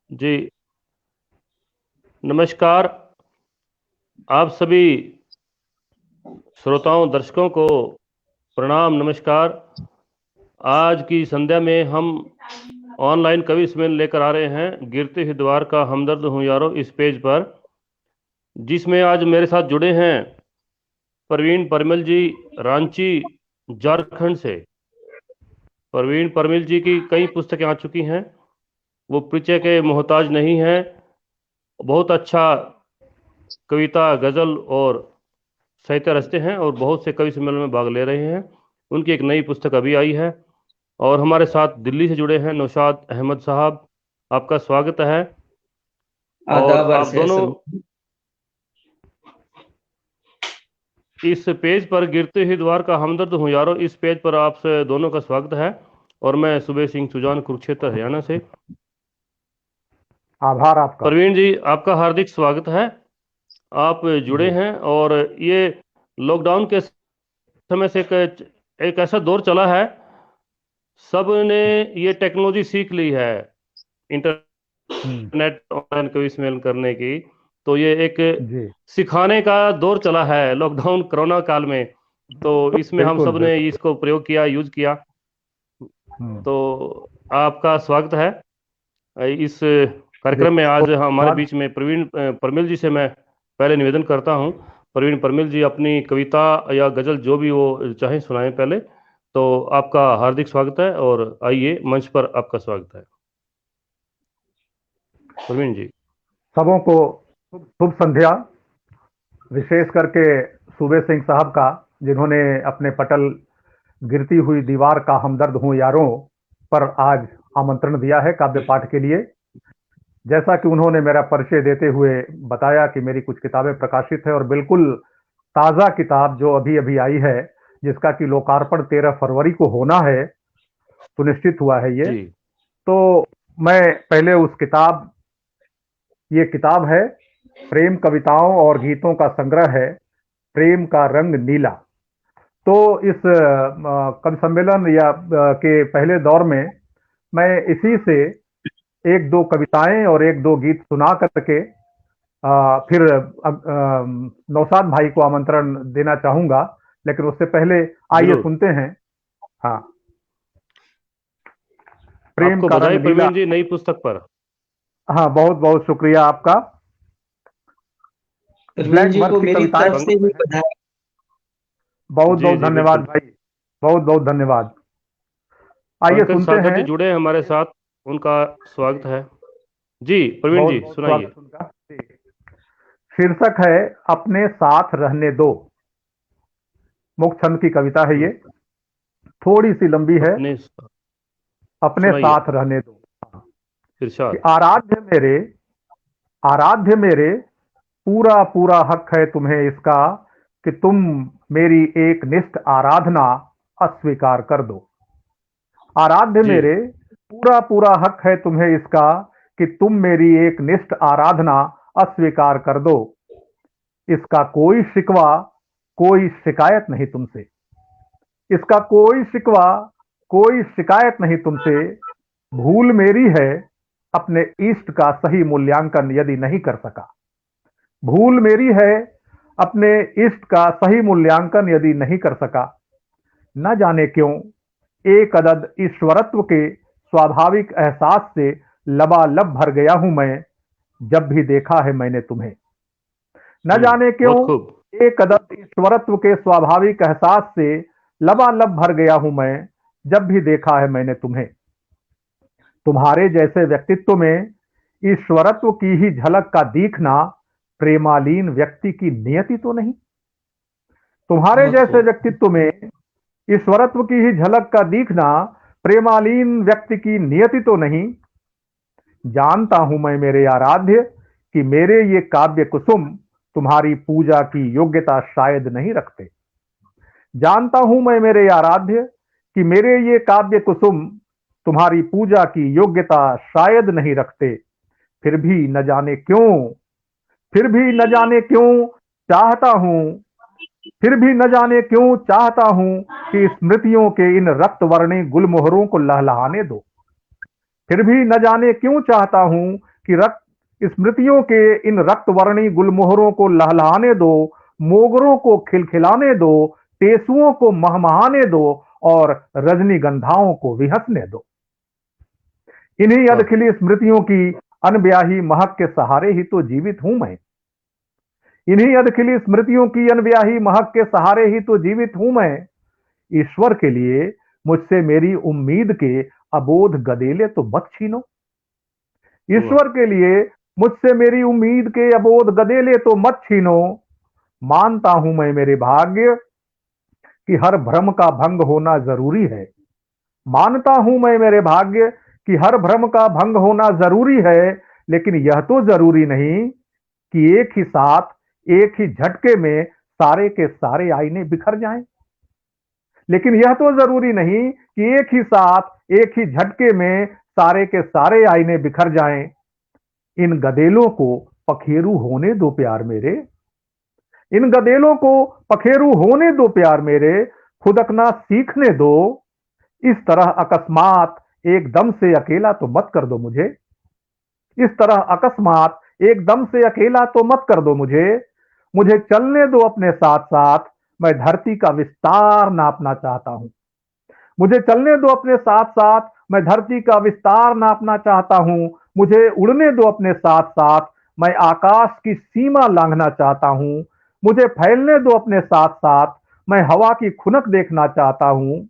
जी नमस्कार। आप सभी श्रोताओं दर्शकों को प्रणाम नमस्कार। आज की संध्या में हम ऑनलाइन कवि सम्मेलन लेकर आ रहे हैं गिरते ही द्वार का हमदर्द हूँ यारो इस पेज पर, जिसमें आज मेरे साथ जुड़े हैं प्रवीण परमिल जी, रांची झारखंड से। प्रवीण परमिल जी की कई पुस्तकें आ चुकी हैं, वो परिचय के मोहताज नहीं हैं। बहुत अच्छा कविता, गज़ल और साहित्य रचते हैं और बहुत से कवि सम्मेलन में भाग ले रहे हैं। उनकी एक नई पुस्तक अभी आई है। और हमारे साथ दिल्ली से जुड़े हैं नौशाद अहमद साहब, आपका स्वागत है। और आदाब आप अर्ज़ है दोनों सब। इस पेज पर गिरते ही द्वार का हमदर्द हूँ यारो, इस पेज पर आप दोनों का स्वागत है। और मैं सुबह सिंह सुजान, कुरुक्षेत्र हरियाणा से। आभार आपका। प्रवीण जी, आपका हार्दिक स्वागत है। आप जुड़े जी हैं और ये लॉकडाउन के समय से एक ऐसा दौर चला है, सब ने ये टेक्नोलॉजी सीख ली है, हम्म, इंटरनेट ऑनलाइन क्विज मेल करने की। तो ये एक जी सिखाने का दौर चला है लॉकडाउन कोरोना काल में। तो इसमें हम बिल्कुल सब ने बिल्कुल। इसको प्रयोग किया, यूज किया। हम्म, तो आपका स्वागत है इस जी कार्यक्रम में। बहुत आज हमारे धन्यवाद। बीच में प्रवीण परमिल जी से मैं पहले निवेदन करता हूँ। प्रवीण परमिल जी अपनी कविता या गजल जो भी वो चाहे सुनाएं पहले। तो आपका हार्दिक स्वागत है और आइए, मंच पर आपका स्वागत है प्रवीण जी। सबों को शुभ शुभ संध्या। विशेष करके सूबे सिंह साहब का, जिन्होंने अपने पटल गिरती हुई दीवार का हमदर्द हूँ यारों पर आज आमंत्रण दिया है काव्य पाठ के लिए। जैसा कि उन्होंने मेरा परिचय देते हुए बताया कि मेरी कुछ किताबें प्रकाशित है और बिल्कुल ताज़ा किताब जो अभी अभी आई है, जिसका कि लोकार्पण 13 फरवरी को होना है, सुनिश्चित हुआ है ये। जी तो मैं पहले उस किताब, ये किताब है प्रेम कविताओं और गीतों का संग्रह है, प्रेम का रंग नीला। तो इस कवि सम्मेलन के पहले दौर में मैं इसी से एक दो कविताएं और एक दो गीत सुना करके फिर नौशाद भाई को आमंत्रण देना चाहूंगा। लेकिन उससे पहले आइए जरूर। सुनते हैं। हाँ, प्रेम आपको का बधाई रंग नीला। प्रवीण जी नई पुस्तक पर। हाँ, बहुत बहुत शुक्रिया आपका। प्रवीण ब्लैक जी बर्थ को की मेरी कविताएं तरफ से भी हैं। बधाई। बहुत जी बहुत जी धन्यवाद बिल्कुल। भाई, बहुत बहुत धन्यवाद। आइए पंकज सुनते सागर हैं। जी जुड़े हैं हमारे साथ, उनका स्वागत है। जी प्रवीण बहुत जी बहुत सुनाइए। स्वागत उनका। शीर्षक है अपने साथ रहने दो। मुक्त छंद की कविता है ये, थोड़ी सी लंबी है। अपने अपने सुनाइए साथ रहने दो। कि इरशाद। आराध्य मेरे, पूरा पूरा हक है तुम्हें इसका कि तुम मेरी एक निष्ठ आराधना अस्वीकार कर दो। आराध्य जी मेरे, पूरा पूरा हक है तुम्हें इसका कि तुम मेरी एक निष्ठ आराधना अस्वीकार कर दो। इसका कोई शिकवा, कोई शिकायत नहीं तुमसे। इसका कोई शिकवा, कोई शिकायत नहीं तुमसे। भूल मेरी है अपने इष्ट का सही मूल्यांकन यदि नहीं कर सका। भूल मेरी है अपने इष्ट का सही मूल्यांकन यदि नहीं कर सका। न जाने क्यों एक अदद ईश्वरत्व के स्वाभाविक एहसास से लबालब भर गया हूं मैं, जब भी देखा है मैंने तुम्हें। न जाने क्यों बहुत खूब। एक अदद ईश्वरत्व के स्वाभाविक एहसास से लबालब भर गया हूं मैं, जब भी देखा है मैंने तुम्हें। तुम्हारे जैसे व्यक्तित्व में ईश्वरत्व की ही झलक का दिखना प्रेमालीन व्यक्ति की नियति तो नहीं। तुम्हारे बहुत जैसे खूब। व्यक्तित्व में ईश्वरत्व की ही झलक का दिखना प्रेमालीन व्यक्ति की नियति तो नहीं। जानता हूं मैं मेरे आराध्य कि मेरे ये काव्य कुसुम तुम्हारी पूजा की योग्यता शायद नहीं रखते। जानता हूं मैं मेरे आराध्य कि मेरे ये काव्य कुसुम तुम्हारी पूजा की योग्यता शायद नहीं रखते। फिर भी न जाने क्यों, फिर भी न जाने क्यों चाहता हूं, फिर भी न जाने क्यों चाहता हूं कि स्मृतियों के इन रक्तवर्णी गुलमोहरों को लहलहाने दो। फिर भी न जाने क्यों चाहता हूं कि रक्त स्मृतियों के इन रक्तवर्णी गुलमोहरों को लहलहाने दो, मोगरों को खिलखिलाने दो, टेसुओं को महमहाने दो और रजनीगंधाओं को विहसने दो। इन्हीं वाह अधखिली स्मृतियों की अनब्याही महक के सहारे ही तो जीवित हूं मैं। इन्हीं अधखिली स्मृतियों की अनब्याही महक के सहारे ही तो जीवित हूं मैं। ईश्वर के लिए मुझसे मेरी उम्मीद के अबोध गदेले तो मत छीनो। वाह ईश्वर के लिए मुझसे मेरी उम्मीद के अबोध गदेले तो मत छीनो। मानता हूं मैं मेरे भाग्य कि हर भ्रम का भंग होना जरूरी है। मानता हूं मैं मेरे भाग्य कि हर भ्रम का भंग होना जरूरी है, लेकिन यह तो जरूरी नहीं कि एक ही साथ एक ही झटके में सारे के सारे आईने बिखर जाएं। लेकिन यह तो जरूरी नहीं कि एक ही साथ एक ही झटके में सारे के सारे आईने बिखर जाएं। इन गदेलों को पखेरु होने दो प्यार मेरे। इन गदेलों को पखेरु होने दो प्यार मेरे। खुदकना सीखने दो। इस तरह अकस्मात एकदम से अकेला तो मत कर दो मुझे। इस तरह अकस्मात एकदम से अकेला तो मत कर दो मुझे। मुझे चलने दो अपने साथ साथ। मैं धरती का विस्तार नापना चाहता हूं। मुझे चलने दो अपने साथ साथ। मैं धरती का विस्तार नापना चाहता हूं। मुझे उड़ने दो अपने साथ साथ। मैं आकाश की सीमा लांघना चाहता हूं। मुझे फैलने दो अपने साथ साथ। मैं हवा की खुनक देखना चाहता हूं।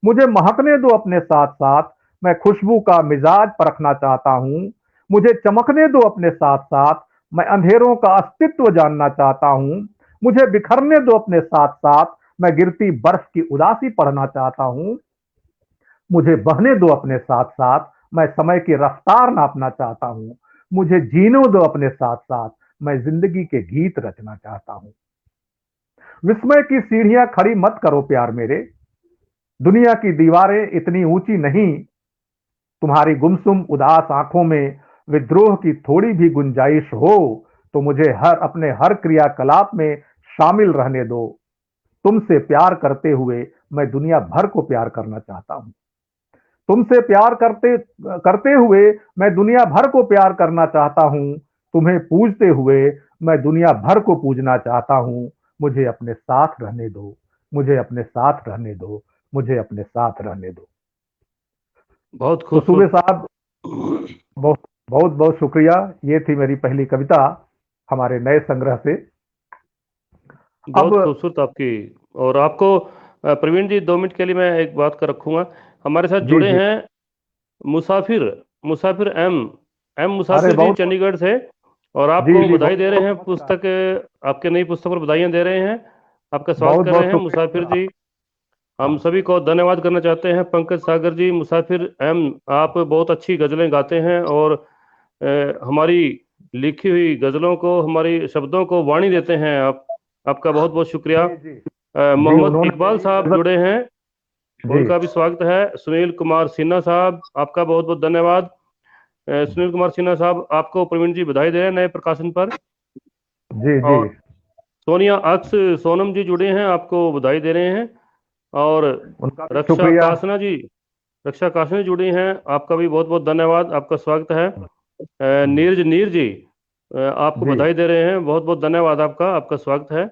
मुझे महकने दो अपने साथ साथ। मैं खुशबू का मिजाज परखना चाहता हूं। मुझे चमकने दो अपने साथ साथ। मैं अंधेरों का अस्तित्व जानना चाहता हूं। मुझे बिखरने दो अपने साथ साथ। मैं गिरती बर्फ की उदासी पढ़ना चाहता हूं। मुझे बहने दो अपने साथ साथ। मैं समय की रफ्तार नापना चाहता हूं। मुझे जीने दो अपने साथ साथ। मैं जिंदगी के गीत रचना चाहता हूं। विस्मय की सीढ़ियां खड़ी मत करो प्यार मेरे। दुनिया की दीवारें इतनी ऊंची नहीं। तुम्हारी गुमसुम उदास आंखों में विद्रोह की थोड़ी भी गुंजाइश हो तो मुझे अपने हर क्रियाकलाप में शामिल रहने दो। तुमसे प्यार करते हुए मैं दुनिया भर को प्यार करना चाहता हूं। तुमसे प्यार करते करते हुए मैं दुनिया भर को प्यार करना चाहता हूं। तुम्हें पूजते हुए मैं दुनिया भर को पूजना चाहता हूं। मुझे अपने साथ रहने दो। मुझे अपने साथ रहने दो। मुझे अपने साथ रहने दो। बहुत तो सूबे खूबसूरत। साहब, बहुत बहुत बहुत शुक्रिया। ये थी मेरी पहली कविता हमारे नए संग्रह से। अब बहुत खूबसूरत आपकी। और आपको प्रवीण जी 2 मिनट के लिए मैं एक बात कर रखूंगा। हमारे साथ जी जुड़े जी। हैं मुसाफिर मुसाफिर एम एम अरे मुसाफिर जी बहुत बहुत चंडीगढ़ से। और जी आपको जी, बधाई बहुत दे रहे बहुत हैं, नमस्कार। पुस्तक आपके नई पुस्तक पर बधाइयां दे रहे हैं। आपका स्वागत बहुत कर रहे बहुत हैं शुक्रिया मुसाफिर जी। साहब। हम हाँ। सभी को धन्यवाद करना चाहते हैं। पंकज सागर जी, मुसाफिर एम, आप बहुत अच्छी गजलें गाते हैं और हमारी लिखी हुई गजलों को, हमारी शब्दों को वाणी देते हैं आप। आपका बहुत बहुत शुक्रिया। जी जी जी, मोहम्मद उन्होंने इकबाल मेरी साहब गजल। जुड़े हैं, जी। उनका भी स्वागत है। सुनील कुमार सिन्हा साहब, आपका बहुत बहुत धन्यवाद। सुनील कुमार सिन्हा साहब, आपको प्रवीण जी बधाई दे रहे हैं नए प्रकाशन पर। जी जी। और सोनिया अक्स सोनम जी जुड़े हैं, आपको बधाई दे रहे हैं। और उनका भी रक्षा शुक्रिया। कासना जी, रक्षा कासना जी जुड़ी हैं, आपका भी बहुत बहुत धन्यवाद, आपका स्वागत है। नीरज नीर जी, आपको जी बधाई दे रहे हैं, बहुत बहुत धन्यवाद आपका, आपका स्वागत है।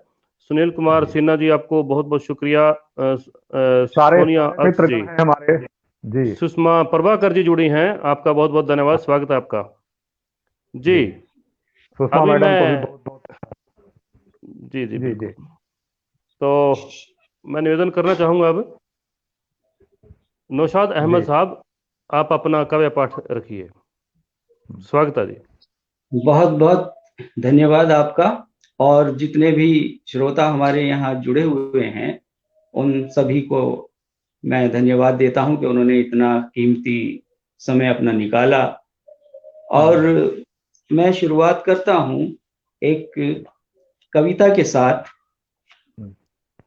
सुनील कुमार जी। सिन्हा जी, आपको बहुत बहुत शुक्रिया। सारे सोनिया सारे अक्स जी, मित्रगण हैं हमारे। जी सुषमा प्रभाकर जी जुड़ी हैं, आपका बहुत बहुत धन्यवाद, स्वागत है आपका जी। जी। सुषमा अभी मैडम को भी मैं, बहुत बहुत। जी जी जी जी। बिल्कुल। तो मैं निवेदन करना चाहूँगा अब, नौशाद जी। अहमद साहब, आप अपना काव्य पाठ रखिए। स्वागत है जी। बहुत बहुत धन्यवाद आपका। और जितने भी श्रोता हमारे यहाँ जुड़े हुए हैं उन सभी को मैं धन्यवाद देता हूं कि उन्होंने इतना कीमती समय अपना निकाला। और मैं शुरुआत करता हूं एक कविता के साथ।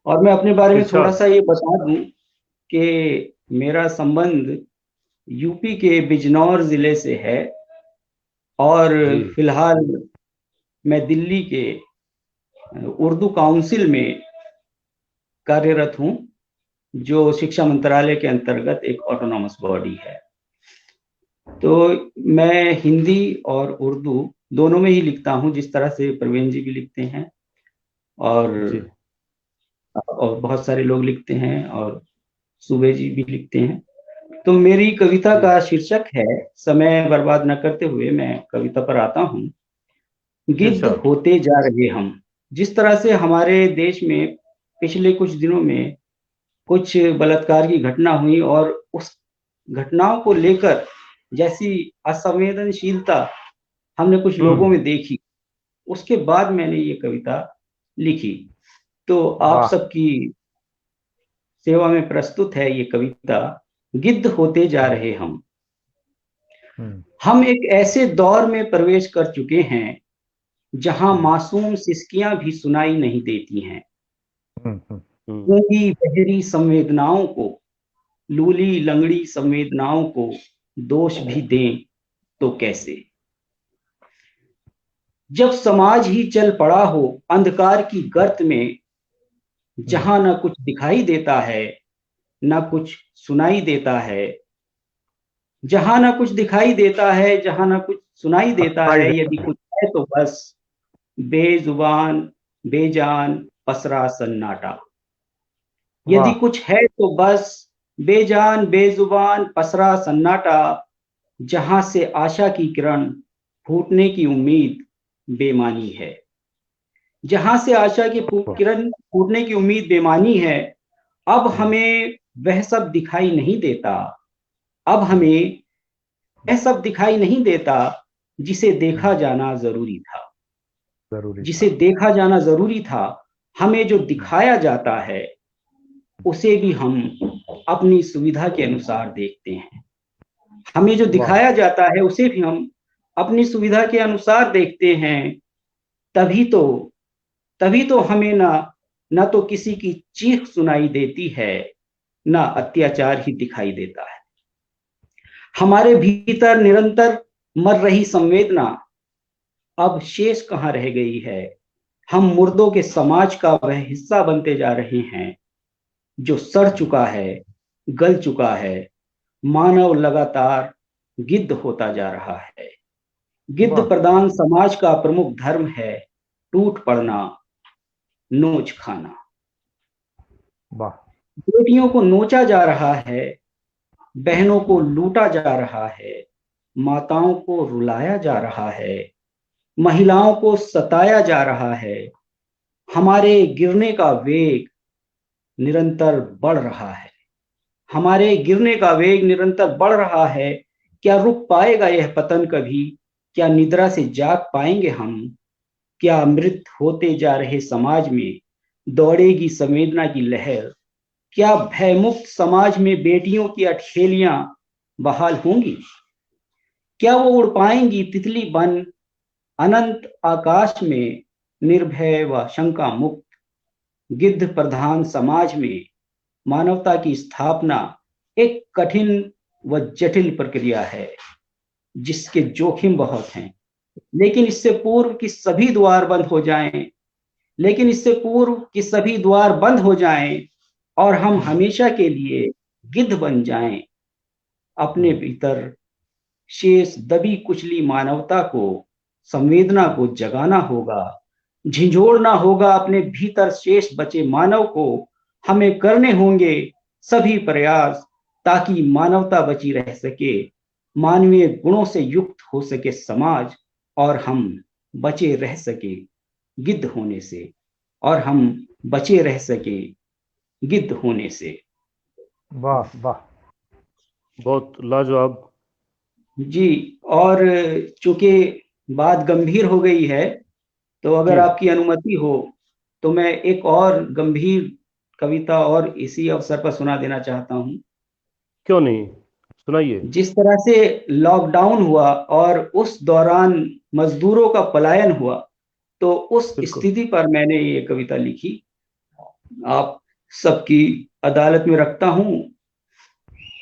और मैं अपने बारे में थोड़ा इरशाद। सा ये बता दूं कि मेरा संबंध यूपी के बिजनौर जिले से है। और जी फिलहाल मैं दिल्ली के उर्दू काउंसिल में कार्यरत हूं, जो शिक्षा मंत्रालय के अंतर्गत एक ऑटोनॉमस बॉडी है। तो मैं हिंदी और उर्दू दोनों में ही लिखता हूँ, जिस तरह से प्रवीण जी भी लिखते हैं और जी। बहुत सारे लोग लिखते हैं और सुबे जी भी लिखते हैं। तो मेरी कविता जी। का शीर्षक है, समय बर्बाद न करते हुए मैं कविता पर आता हूँ, गिद्ध इरशाद। होते जा रहे हम। जिस तरह से हमारे देश में पिछले कुछ दिनों में कुछ बलात्कार की घटना हुई और उस घटनाओं को लेकर जैसी असंवेदनशीलता हमने कुछ लोगों हम्म। में देखी, उसके बाद मैंने ये कविता लिखी। तो आप वाह। सबकी सेवा में प्रस्तुत है ये कविता, गिद्ध होते जा हम्म, रहे हम। हम्म, हम एक ऐसे दौर में प्रवेश कर चुके हैं जहां हम्म, मासूम सिसकियां भी सुनाई नहीं देती हैं। हम्म, हम्म, हम्म। गूंगी बहरी संवेदनाओं को, लूली लंगड़ी संवेदनाओं को दोष भी दें तो कैसे। जब समाज ही चल पड़ा हो अंधकार की गर्त में, हम्म। जहां न कुछ दिखाई देता है न कुछ सुनाई देता है, जहां न कुछ दिखाई देता है जहां न कुछ सुनाई देता सुनाई है, देता यदि है। कुछ है तो बस बेजुबान बेजान पसरा सन्नाटा। यदि वाह। कुछ है तो बस बेजान बेजुबान पसरा सन्नाटा, जहां से आशा की किरण फूटने की उम्मीद बेमानी है। जहां से आशा की वाह। किरण फूटने की उम्मीद बेमानी है, अब हम्म, हमें वह सब दिखाई नहीं देता। अब हम्म, हमें हम्म, वह सब दिखाई नहीं देता जिसे देखा हम्म, जाना जरूरी था। जरूरी जिसे था। देखा जाना जरूरी था, हमें जो हम्म, दिखाया जाता है उसे भी हम अपनी सुविधा के अनुसार देखते हैं। हमें जो वाह। दिखाया जाता है उसे भी हम अपनी सुविधा के अनुसार देखते हैं। तभी तो तभी तो हमें ना तो किसी की चीख सुनाई देती है, ना अत्याचार ही दिखाई देता है। हमारे भीतर निरंतर मर रही संवेदना अब शेष कहाँ रह गई है। हम मुर्दों के समाज का वह हिस्सा बनते जा रहे हैं जो सड़ चुका है, गल चुका है। मानव लगातार गिद्ध होता जा रहा है। गिद्ध वाह। प्रधान समाज का प्रमुख धर्म है टूट पड़ना, नोच खाना। वाह। बेटियों को नोचा जा रहा है, बहनों को लूटा जा रहा है, माताओं को रुलाया जा रहा है, महिलाओं को सताया जा रहा है। हमारे गिरने का वेग निरंतर बढ़ रहा है। हमारे गिरने का वेग निरंतर बढ़ रहा है। क्या रुक पाएगा यह पतन कभी? क्या निद्रा से जाग पाएंगे हम? क्या मृत होते जा रहे समाज में दौड़ेगी संवेदना की लहर? क्या भयमुक्त समाज में बेटियों की अठेलियां बहाल होंगी? क्या वो उड़ पाएंगी तितली बन अनंत आकाश में, निर्भय व शंका मुक्त? गिद्ध प्रधान समाज में मानवता की स्थापना एक कठिन व जटिल प्रक्रिया है जिसके जोखिम बहुत हैं। लेकिन इससे पूर्व कि सभी द्वार बंद हो जाएं लेकिन इससे पूर्व कि सभी द्वार बंद हो जाएं और हम हमेशा के लिए गिद्ध बन जाएं, अपने हम्म, भीतर शेष दबी कुचली मानवता को, संवेदना को जगाना होगा। झिझोड़ना होगा अपने भीतर शेष बचे मानव को। हमें करने होंगे सभी प्रयास ताकि मानवता बची रह सके, मानवीय गुणों से युक्त हो सके समाज, और हम बचे रह सके गिद्ध होने से, और हम बचे रह सके गिद्ध होने से। वाह। वाह। बहुत लाजवाब। जी। और चूंकि बात गंभीर हो गई है, तो अगर जी। आपकी अनुमति हो तो मैं एक और गंभीर कविता और इसी अवसर पर सुना देना चाहता हूँ। क्यों नहीं, सुनाइए। जिस तरह से लॉकडाउन हुआ और उस दौरान मजदूरों का पलायन हुआ, तो उस बिल्कुल। स्थिति पर मैंने ये कविता लिखी। आप सबकी अदालत में रखता हूँ।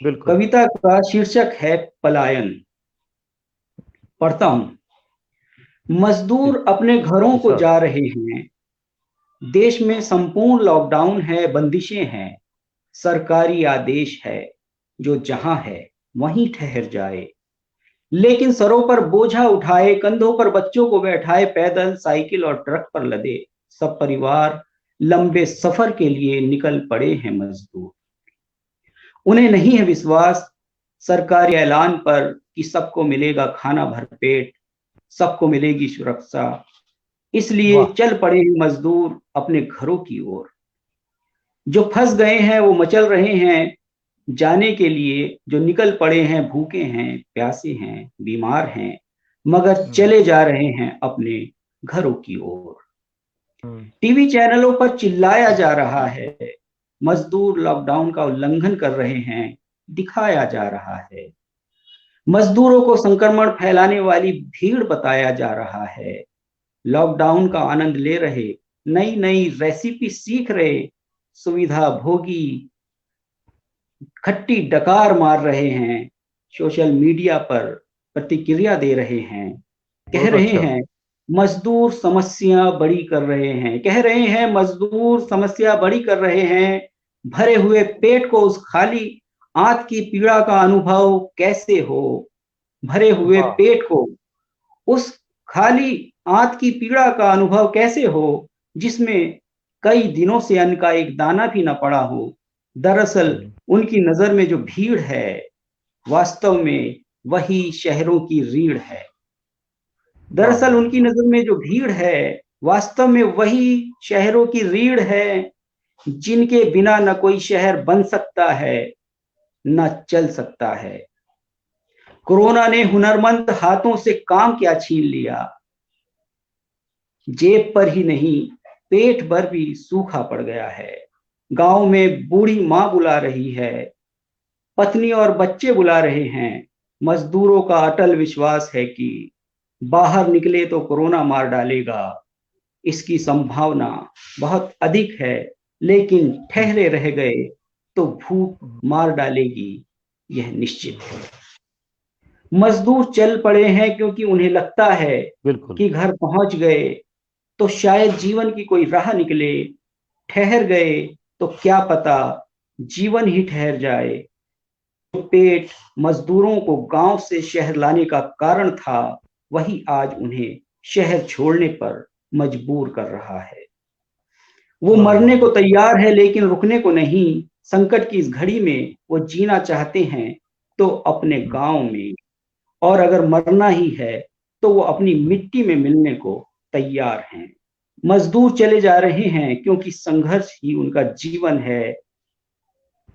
बिल्कुल। कविता का शीर्षक है पलायन। पढ़ता हूँ। जी। मजदूर अपने घरों को इरशाद। जा रहे हैं। देश में संपूर्ण लॉकडाउन है, बंदिशें हैं। सरकारी आदेश है जो जहां है वहीं ठहर जाए। लेकिन सरों पर बोझा उठाए, कंधों पर बच्चों को बैठाए, पैदल, साइकिल और ट्रक पर लदे सब परिवार लंबे सफर के लिए निकल पड़े हैं मजदूर। उन्हें नहीं है विश्वास सरकारी ऐलान पर कि सबको मिलेगा खाना भरपेट, सबको मिलेगी सुरक्षा, इसलिए वाह। चल पड़े हैं मजदूर अपने घरों की ओर। जो फंस गए हैं वो मचल रहे हैं जाने के लिए, जो निकल पड़े हैं भूखे हैं, प्यासे हैं, बीमार हैं, मगर हम्म, चले जा रहे हैं अपने घरों की ओर। हम्म, टीवी चैनलों पर चिल्लाया जा रहा है, मजदूर लॉकडाउन का उल्लंघन कर रहे हैं, दिखाया जा रहा है। मजदूरों को संक्रमण फैलाने वाली भीड़ बताया जा रहा है। लॉकडाउन का आनंद ले रहे, नई नई रेसिपी सीख रहे, सुविधा भोगी खट्टी डकार मार रहे हैं, सोशल मीडिया पर प्रतिक्रिया दे रहे हैं, कह बहुत रहे अच्छा। हैं मजदूर समस्या बड़ी कर रहे हैं, कह रहे हैं मजदूर समस्या बड़ी कर रहे हैं। भरे हुए पेट को उस खाली आंत की पीड़ा का अनुभव कैसे हो, भरे हुए वाह। पेट को उस खाली आंत की पीड़ा का अनुभव कैसे हो जिसमें कई दिनों से अन्न का एक दाना भी न पड़ा हो। दरअसल हम्म, उनकी नजर में जो भीड़ है वास्तव में वही शहरों की रीढ़ है। वाह दरअसल वाह उनकी वाह। नजर में जो भीड़ है वास्तव में वही शहरों की रीढ़ है, जिनके बिना न कोई शहर बन सकता है न चल सकता है। कोरोना ने हुनरमंद हाथों से काम क्या छीन लिया, जेब पर ही नहीं पेट भर भी सूखा पड़ गया है। गांव में बूढ़ी मां बुला रही है, पत्नी और बच्चे बुला रहे हैं। मजदूरों का अटल विश्वास है कि बाहर निकले तो कोरोना मार डालेगा, इसकी संभावना बहुत अधिक है, लेकिन हम्म, ठहरे रह गए तो भूख हम्म, मार डालेगी, यह निश्चित है। मजदूर चल पड़े हैं क्योंकि उन्हें लगता है बिल्कुल। कि घर पहुंच गए तो शायद जीवन की कोई राह निकले, ठहर गए तो क्या पता जीवन ही ठहर जाए। जो पेट मजदूरों को गांव से शहर लाने का कारण था वही आज उन्हें शहर छोड़ने पर मजबूर कर रहा है। वो वाह वाह मरने को वाह। तैयार है लेकिन रुकने को नहीं। संकट की इस घड़ी में वो जीना चाहते हैं तो अपने हम्म, गांव में, और अगर मरना ही है तो वो अपनी हम्म, मिट्टी में मिलने को तैयार हैं। मजदूर चले जा रहे हैं क्योंकि संघर्ष ही उनका जीवन है,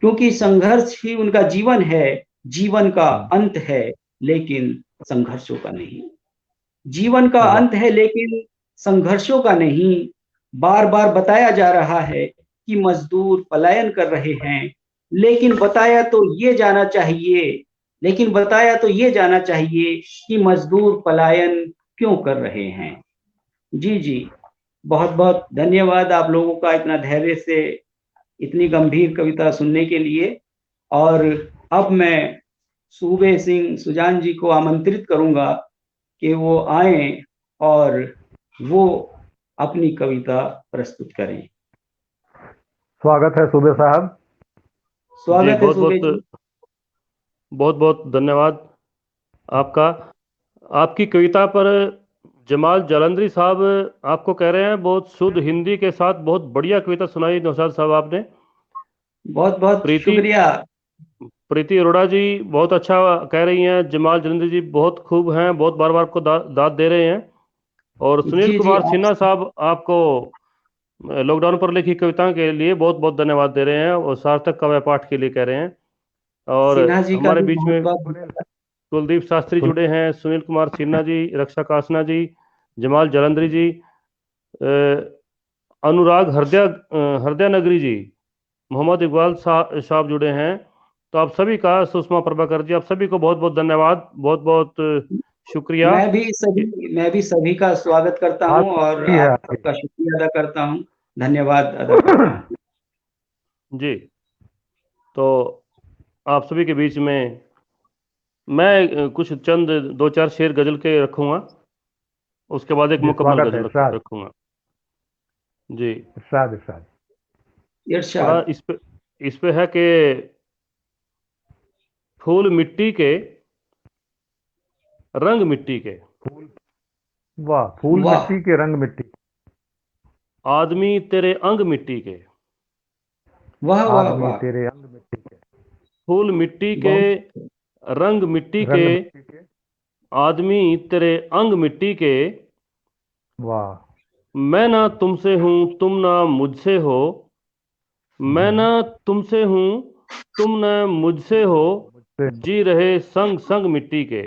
क्योंकि संघर्ष ही उनका जीवन है। जीवन का हम्म, अंत है लेकिन संघर्षों का नहीं। जीवन का वाह। अंत है लेकिन संघर्षों का नहीं। बार बार बताया जा रहा है कि मजदूर पलायन कर रहे हैं, लेकिन बताया तो ये जाना चाहिए लेकिन बताया तो ये जाना चाहिए कि मजदूर पलायन क्यों कर रहे हैं। जी जी, बहुत बहुत धन्यवाद आप लोगों का इतना धैर्य से इतनी गंभीर कविता सुनने के लिए। और अब मैं सूबे सिंह सुजान जी को आमंत्रित करूंगा कि वो आए और वो अपनी कविता प्रस्तुत करें। स्वागत है सूबे साहब। जी, स्वागत है बहुत सूबे जी। बहुत बहुत बहुत धन्यवाद आपका। आपकी कविता पर जमाल जालंधरी साहब आपको कह रहे हैं बहुत शुद्ध हिंदी के साथ बहुत बढ़िया कविता सुनाई नौशाद साहब आपने। बहुत बहुत प्रीति शुक्रिया। प्रीति अरोड़ा जी बहुत अच्छा कह रही हैं। जमाल जालंधरी जी बहुत खूब हैं, बहुत बार बार आपको दाद दे रहे हैं। और सुनील जी जी कुमार आप, सिन्हा साहब आपको लॉकडाउन पर लिखी कविताओं के लिए बहुत बहुत धन्यवाद दे रहे हैं और सार्थक काव्य पाठ के लिए कह रहे हैं। और सिन्हा जी का हमारे भी बीच बहुत में बहुत कुलदीप शास्त्री सुन। जुड़े हैं, सुनील कुमार सिन्हा जी, रक्षा कासना जी, जमाल जालंधरी जी, अ, अनुराग हरदया नगरी जी, मोहम्मद इकबाल साहब जुड़े हैं। तो आप सभी का, सुषमा प्रभाकर जी, आप सभी को बहुत बहुत धन्यवाद, बहुत बहुत शुक्रिया। मैं भी सभी का स्वागत करता हूं और आपकी है आप आपकी। सबका शुक्रिया अदा करता हूं, धन्यवाद अदा करता हूं। जी, तो आप सभी के बीच में मैं कुछ चंद दो चार शेर गजल के रखूंगा, उसके बाद एक जी, मुकम्मल स्वागत है। गजल इरशाद। रखूंगा। जी। इरशाद इरशाद। थोड़ा इरशाद। इस पे है कि फूल मिट्टी के रंग मिट्टी के। फूल, वाह, फूल वाह मिट्टी के, रंग मिट्टी, आदमी तेरे अंग मिट्टी के। वाह वाह आदमी वाह। तेरे अंग मिट्टी के, फूल मिट्टी के, बहुत रंग मिट्टी के, रंग मिट्टी के, आदमी तेरे अंग मिट्टी के। वाह। मैं ना तुमसे हूँ, तुम ना मुझसे हो। मैं ना हम्म, तुमसे हूँ, तुम न मुझसे हो। मुझसे, जी रहे संग संग मिट्टी के।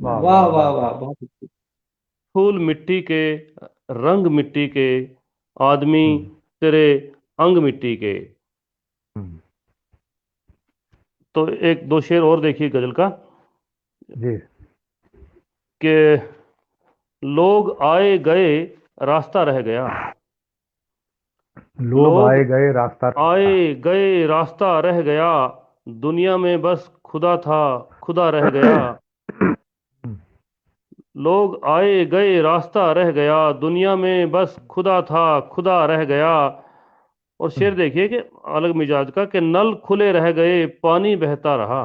वाह वाह वाह वाह वाह वाह, वाह। बहुत अच्छी। फूल मिट्टी के, रंग मिट्टी के, आदमी हम्म, तेरे अंग मिट्टी के। हम्म, तो एक दो शेर और देखिए गजल का जी। कि लोग आए गए रास्ता रह गया। लोग लोग आए गए रास्ता रह आए गया। गए रास्ता रह गया। दुनिया में बस खुदा था, खुदा रह गया। हम्म, लोग आए गए रास्ता रह गया। दुनिया में बस खुदा था, खुदा रह गया। और शेर हम्म, देखिए कि अलग मिजाज का कि नल खुले रह गए, पानी बहता रहा।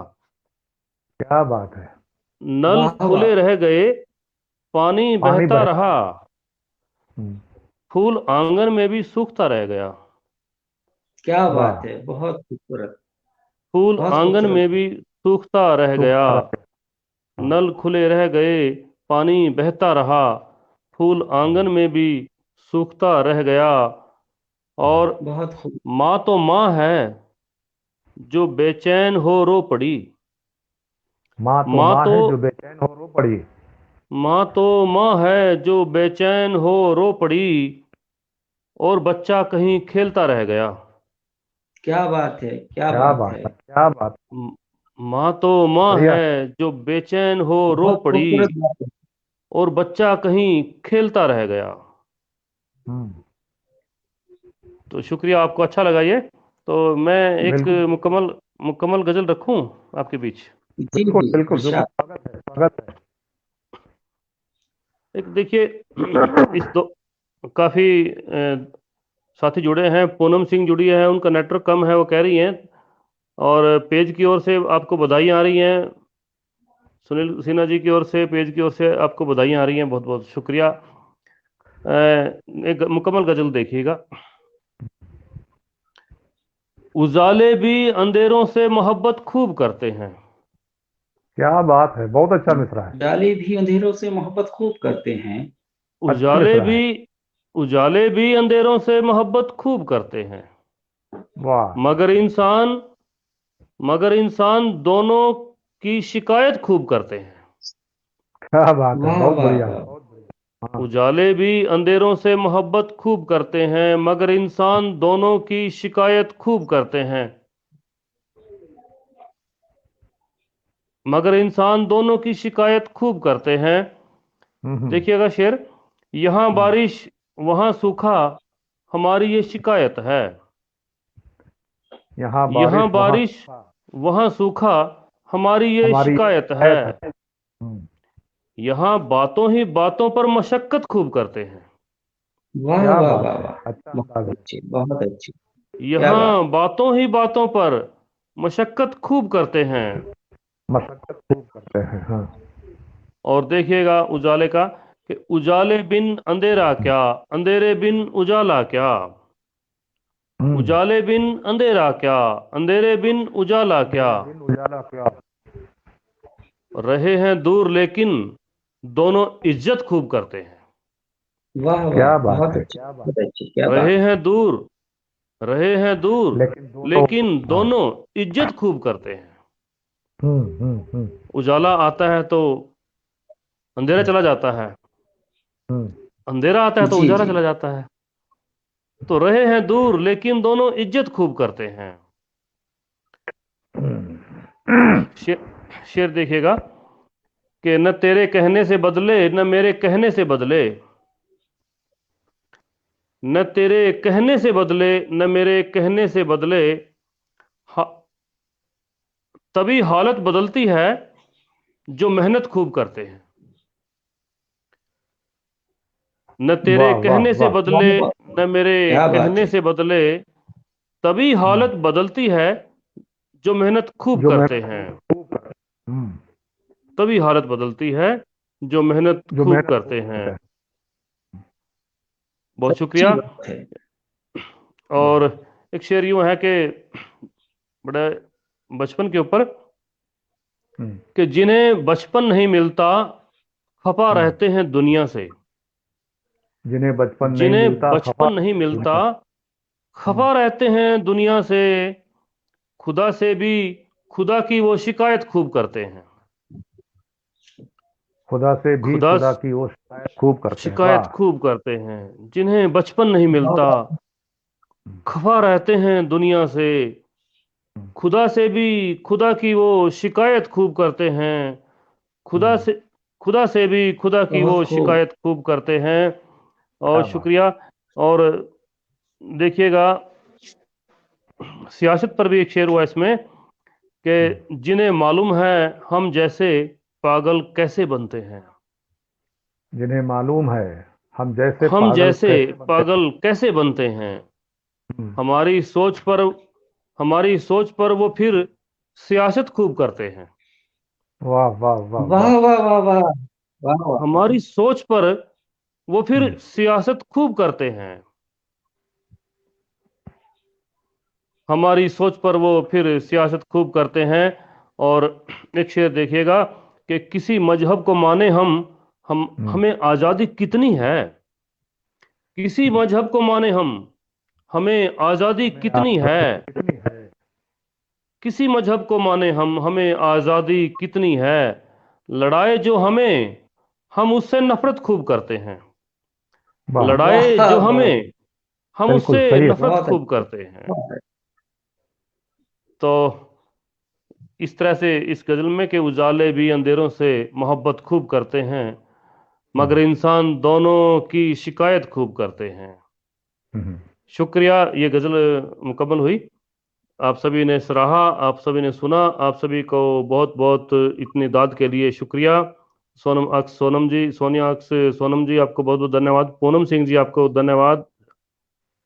क्या बात है। नल वाह वाह, खुले रह गए, पानी पानी बहता बहता रहा। रहा। हम्म, फूल आंगन में भी सूखता रह गया। क्या वाह। बात है, बहुत खूबसूरत, फूल बहुत आंगन खूबसूरत। में भी सूखता रह गया। सूखता रह गया। हाँ। नल खुले रह गए, पानी बहता रहा। फूल आंगन हम्म, में भी सूखता रह गया। हम्म। और बहुत खूब। माँ तो माँ है, जो बेचैन हो रो पड़ी। माँ तो माँ माँ तो है जो बेचैन हो रो पड़ी। माँ तो माँ है, जो बेचैन हो रो पड़ी। और बच्चा कहीं खेलता रह गया। क्या बात है, क्या क्या बात बात है। है, क्या बात। म- माँ तो माँ बढ़िया। है, जो बेचैन हो रो बहुत पड़ी। खूबसूरत बात है। और बच्चा कहीं खेलता रह गया। हम्म, तो शुक्रिया, आपको अच्छा लगा ये। तो मैं एक बिल्कुल मुकम्मल मुकम्मल गजल रखूं आपके बीच। जी बिल्कुल जी, बिल्कुल बिल्कुल, इरशाद। स्वागत है, स्वागत एक देखिए है। इस दो काफ़ी साथी जुड़े हैं। पूनम सिंह जुड़ी है, उनका नेटवर्क कम है, वो कह रही हैं। और पेज की ओर से आपको बधाई आ रही हैं। सुनील सिन्हा जी की ओर से, पेज की ओर से आपको बधाइयाँ आ रही हैं, बहुत बहुत शुक्रिया। एक मुकम्मल गजल देखिएगा। उजाले भी अंधेरों से मोहब्बत खूब करते हैं। क्या बात है, बहुत अच्छा मिसरा है। डाले भी अंधेरों से मोहब्बत खूब करते हैं। अच्छा उजाले मिसरा भी है। उजाले भी अंधेरों से मोहब्बत खूब करते हैं। वाह। मगर इंसान मगर इंसान दोनों की शिकायत खूब करते हैं। क्या बात है, वाह बहुत वाह बढ़िया, वाह। बहुत बढ़िया। हाँ। उजाले भी अंधेरों से मोहब्बत खूब करते हैं, मगर इंसान दोनों की शिकायत खूब करते हैं। मगर इंसान दोनों की शिकायत खूब करते हैं। हम्म, देखिएगा शेर, यहाँ हम्म। बारिश वहाँ सूखा, हमारी ये शिकायत है। यहाँ बारिश यहाँ वहाँ बारिश सूखा, वहाँ सूखा, हमारी ये हमारी ये शिकायत है। शिकायत है। यहाँ बातों ही बातों पर मशक्कत खूब करते हैं। वाह क्या वाह बात वाह है, वाह, अच्छा बहुत अंदाज है। अच्छी, बहुत अच्छी। क्या बात। यहाँ बातों ही बातों पर मशक्कत खूब करते हैं। मशक्कत खूब करते हैं, हाँ। और देखिएगा उजाले का कि उजाले बिन अंधेरा हम्म, क्या, अंधेरे बिन उजाला क्या। हम्म। उजाले बिन अंधेरा क्या, अंधेरे बिन उजाला क्या। अंधेरे दिन उजाला क्या। रहे हैं दूर लेकिन दोनों इज्जत खूब करते हैं। वाह वाह, क्या बात बहुत है, अच्छी, क्या बात बहुत अच्छी, क्या रहे बात। हैं दूर रहे हैं दूर, है। लेकिन दोनों, लेकिन हाँ। दोनों इज्जत खूब करते हैं। हम्म। उजाला आता है तो अंधेरा हम्म, चला जाता है, हम्म, अंधेरा आता है तो जी उजाला जी। चला जाता है। तो रहे हैं दूर लेकिन दोनों इज्जत खूब करते हैं। हम्म। शेर शेर देखिएगा कि न तेरे कहने से बदले, न मेरे कहने से बदले। न तेरे कहने से बदले, न मेरे कहने से बदले। हा, तभी हालत बदलती है, जो मेहनत खूब करते हैं। न तेरे वाह वाह कहने से वाह। बदले, वाह वाह, न मेरे क्या बात कहने है। से बदले। तभी हम्म, हालत बदलती है, जो मेहनत खूब जो करते मेहनत हैं। खूब कर। हम्म, तभी हालत बदलती है जो मेहनत जो खूब मेहनत करते खूब हैं। करते हैं। बहुत अच्छी शुक्रिया। बात है। और एक शेर यूं है कि बड़ा बचपन के ऊपर, हम्म, कि जिन्हें बचपन नहीं मिलता खफा हम्म। रहते हैं दुनिया से। जिन्हें बचपन नहीं जिन्हें मिलता खफा बचपन नहीं मिलता दुनिया। हम्म, खफा रहते हैं दुनिया से, खुदा से भी खुदा की वो शिकायत खूब करते हैं। खुदा से भी खुदा खुदा की वो शिकायत खूब करते हैं। शिकायत वाह। खूब करते हैं। जिन्हें बचपन नहीं वाह, मिलता वाह। खफा रहते हैं दुनिया से, हम्म, खुदा से भी खुदा की वो शिकायत खूब करते हैं। खुदा हम्म। से खुदा से भी खुदा की बहुत वो खूब। शिकायत खूब करते हैं। और क्या बात। शुक्रिया। और देखिएगा, सियासत पर भी एक शेर हुआ इसमें, हम्म। कि जिन्हें मालूम है हम जैसे पागल कैसे बनते हैं। जिन्हें मालूम है हम जैसे हम पागल जैसे कैसे बनते हैं। पागल कैसे बनते हैं। हम्म। हमारी सोच पर हमारी सोच पर वो फिर सियासत खूब करते हैं। वाह वाह वाह वाह, वाह। वाह, वाह, वाह। वाह, वाह। हमारी सोच पर वो फिर हम्म, सियासत खूब करते हैं। हमारी सोच पर वो फिर सियासत खूब करते हैं। और एक शेर देखिएगा, कि किसी मजहब को माने हम हम्म। हमें आज़ादी कितनी है। किसी मजहब को माने हमें आज़ादी हमें कितनी है। आजादी कितनी है। किसी मजहब को माने हमें आज़ादी कितनी है। लड़ाए जो हमें हम उससे नफरत खूब करते हैं। वाह। लड़ाए वाह, जो वाह। हमें हम बिल्कुल उससे सही है। नफरत बहुत खूब अच्छा। करते हैं। तो इस तरह से इस गजल में, के उजाले भी अंधेरों से मोहब्बत खूब करते हैं, मगर हम्म, इंसान दोनों की शिकायत खूब करते हैं। हम्म। शुक्रिया। ये गजल मुकम्मल हुई। आप सभी ने सराहा, आप सभी ने सुना, आप सभी को बहुत बहुत इतनी दाद के लिए शुक्रिया। सोनम जी, सोनिया अक्स सोनम जी, आपको बहुत बहुत धन्यवाद। पूनम सिंह जी, आपको धन्यवाद।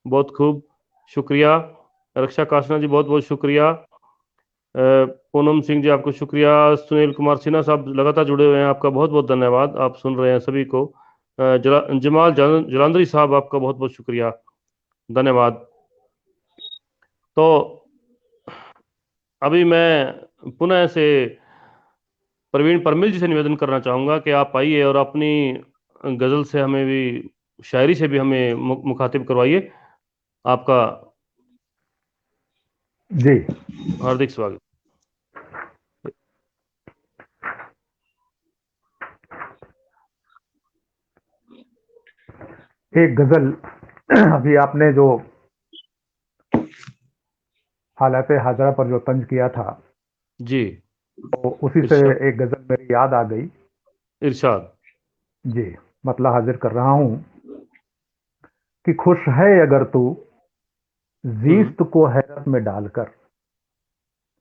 बहुत खूब, शुक्रिया। रक्षा काशना जी, बहुत बहुत शुक्रिया। पूनम सिंह जी, आपको शुक्रिया। सुनील कुमार सिन्हा साहब लगातार जुड़े हुए हैं, आपका बहुत बहुत धन्यवाद। आप सुन रहे हैं सभी को। जमाल जलांधरी साहब, आपका बहुत बहुत शुक्रिया, धन्यवाद। तो अभी मैं पुनः से प्रवीण परमिल जी से निवेदन करना चाहूँगा कि आप आइए और अपनी गज़ल से हमें भी, शायरी से भी हमें मुखातिब करवाइए। आपका जी। हार्दिक स्वागत। एक गजल अभी आपने जो हालत हाजरा पर जो तंज किया था, जी। तो उसी से इरशाद। एक गजल मेरी याद आ गई। इरशाद। जी। मतलब हाजिर कर रहा हूं कि खुश है अगर तू हम्म। जीस्त को हैरत में डालकर।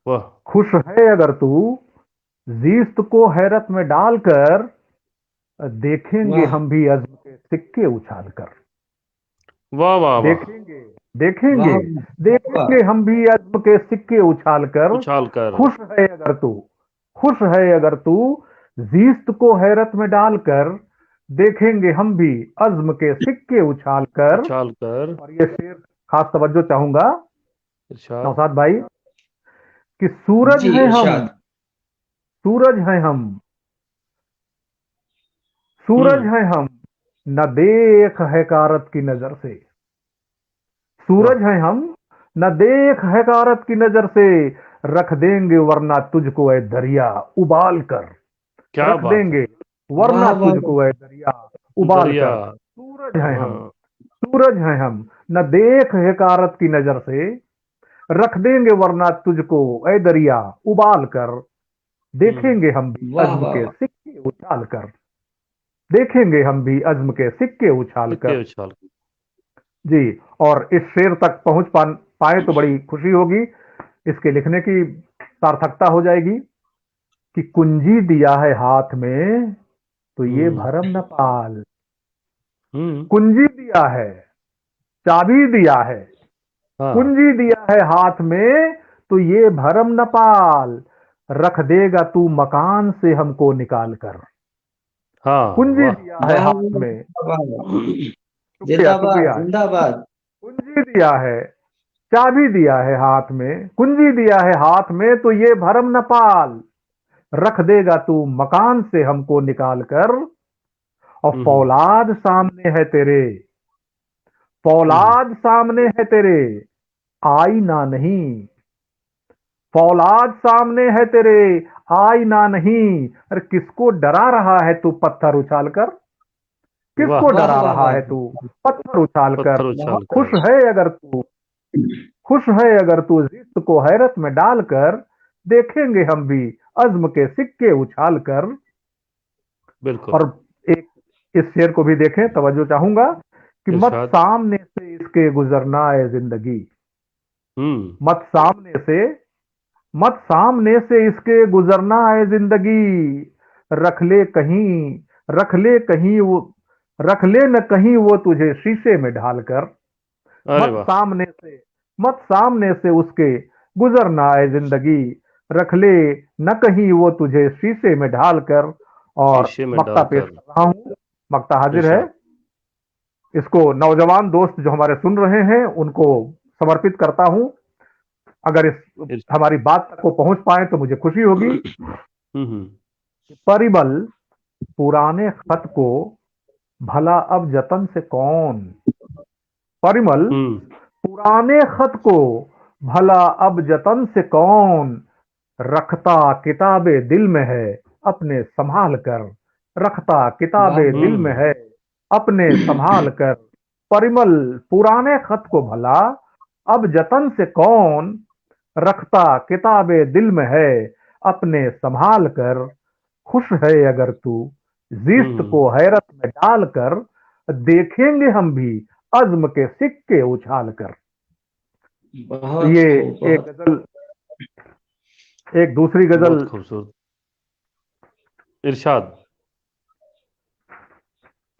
वाह खुश है अगर तू जीस्त को हैरत में डालकर, देखेंगे वाह, हम भी अज़्म के सिक्के उछाल कर। वाह वाह वाह। देखेंगे देखेंगे वाह, वाह। देखेंगे हम भी अज़्म के सिक्के उछाल कर। उछाल कर। खुश है अगर तू खुश है अगर तू जीस्त को हैरत में डालकर, देखेंगे हम भी अज़्म के सिक्के उछाल कर। उछाल कर। और ये शेर खास तवज्जो चाहूंगा इरशाद। नौसाद भाई, कि सूरज जी, है हम, इरशाद। सूरज है हम, सूरज हम्म। है हम, न देख हकारत की नजर से। वाह, सूरज है हम, न देख हकारत की नजर से, रख देंगे वरना तुझको ए दरिया उबाल कर। क्या रख बात है। देंगे वरना वाह, वाह, तुझको ए दरिया उबाल दरिया। कर। सूरज है हम, हाँ। सूरज है हम, न देख हकारत की नजर से, रख देंगे वरना तुझको ए दरिया उबाल कर। हम्म। देखेंगे हम भी वाह, अज़्म वाह, के वाह। सिक्के उछाल कर। देखेंगे हम भी अज़्म के सिक्के उछाल सिक्के कर। उछाल कर। जी। और इस शेर तक पहुंच पाए तो बड़ी खुशी होगी, इसके लिखने की सार्थकता हो जाएगी। कि कुंजी दिया है हाथ में तो ये हम्म। भरम न पाल। हम्म। कुंजी दिया है, चाबी दिया है, हाँ। कुंजी दिया है हाथ में तो ये भरम न पाल। रख देगा तू मकान से हमको निकाल कर। हाँ कुंजी वाह। दिया है हाथ में, वाह, शुक्रिया जिंदाबाद शुक्रिया। जिंदाबाद। कुंजी दिया है, चाबी दिया है हाथ में, कुंजी दिया है हाथ में, तो ये भरम न पाल। रख देगा तू मकान से हमको निकाल कर। और फौलाद सामने है तेरे, फौलाद सामने है तेरे, आईना नहीं। फौलाद सामने है तेरे, आईना नहीं। अरे किसको डरा रहा है तू पत्थर उछाल कर? वाह किसको वाह डरा वाह रहा वाह, है तू पत्थर उछाल कर? पत्थर उछाल खुश कर। है अगर तू, खुश है अगर तू जिस्त को हैरत में डालकर। देखेंगे हम भी अज़्म के सिक्के उछाल कर। बिल्कुल। और एक इस शेर को भी देखें, तवज्जो चाहूंगा कि मत इरशाद। सामने से इसके गुजरना है जिंदगी। हम्म। मत सामने से, मत सामने से इसके गुजरना है जिंदगी। रख ले कहीं, रख ले कहीं वो, रख ले न कहीं वो तुझे शीशे में ढालकर। अरे मत वाह। सामने से, मत सामने से उसके गुजरना है जिंदगी। रख ले न कहीं वो तुझे शीशे में ढालकर। और शीशे में मक्ता पेश डालकर। कर रहा हूं, मक्ता हाजिर है। इरशाद। इसको नौजवान दोस्त जो हमारे सुन रहे हैं उनको समर्पित करता हूं। अगर इस इर- हमारी बात तक को पहुंच पाए तो मुझे खुशी होगी। हम्म। परिमल पुराने खत को भला अब जतन से कौन, परिमल हम्म। पुराने खत को भला अब जतन से कौन। रखता किताबे दिल में है अपने संभाल कर। रखता वाह किताबे दिल में है अपने संभाल कर। परिमल पुराने खत को भला अब जतन से कौन। रखता किताबे दिल में है अपने संभाल कर। खुश है अगर तू जिस्त हम्म। को हैरत में डालकर। देखेंगे हम भी अज़्म के सिक्के उछाल कर। तो बहुत ये खूब एक बहुत। गजल, एक दूसरी गजल बहुत खूबसूरत। इरशाद।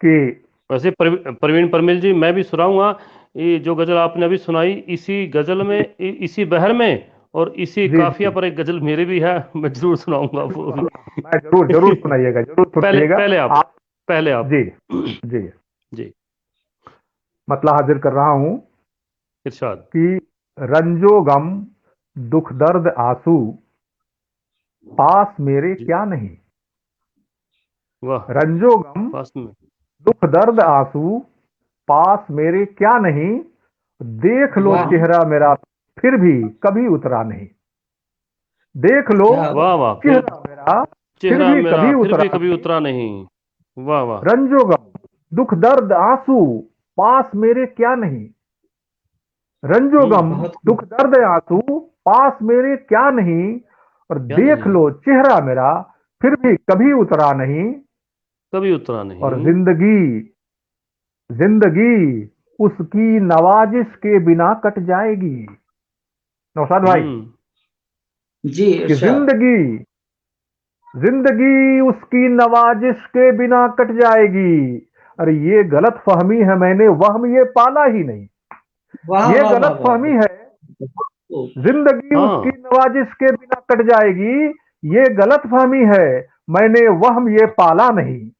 की। वैसे प्रवीण परमिल जी, मैं भी सुनाऊंगा। ये जो गजल आपने अभी सुनाई, इसी गजल में इसी बहर में और इसी जी काफिया जी, पर एक गजल मेरी भी है, मैं जरूर सुनाऊंगा वो भी। मैं जरूर जरूर सुनाइएगा, जरूर पहले सुनाइएगा पहले आप, आप। पहले आप। जी जी, जी। मतला हाजिर कर रहा हूं इरशाद। कि रंजो गम दुख दर्द आंसू पास मेरे जी। क्या नहीं। वाह। रंजो गम पास में। दुख दर्द आंसू पास मेरे क्या नहीं। देख लो वाह चेहरा मेरा फिर भी कभी उतरा नहीं। देख लो क्या वाह बात। वाह। फिर चेहरा मेरा फिर चेहरा भी मेरा कभी फिर उतरा भी कभी नहीं। उतरा नहीं। वाह वाह। रंजो गम दुख दर्द आंसू पास मेरे क्या नहीं। रंजो गम बहुत खूब। दुख दर्द आंसू पास मेरे क्या नहीं। और क्या देख नहीं। लो चेहरा मेरा फिर भी कभी उतरा नहीं। कभी उतरा और नहीं। जिंदगी, जिंदगी उसकी नवाजिश के बिना कट जाएगी। नौशाद भाई, हम्म। जी कि इरशाद। जिंदगी, जिंदगी उसकी नवाजिश के बिना कट जाएगी। अरे ये गलत फहमी है, मैंने वहम ये पाला ही नहीं। वाह ये वाह वाह गलत वाह, फहमी है, बहुत खूब। जिंदगी उसकी हाँ। नवाजिश के बिना कट जाएगी। ये गलत फहमी है, मैंने वहम ये पाला नहीं।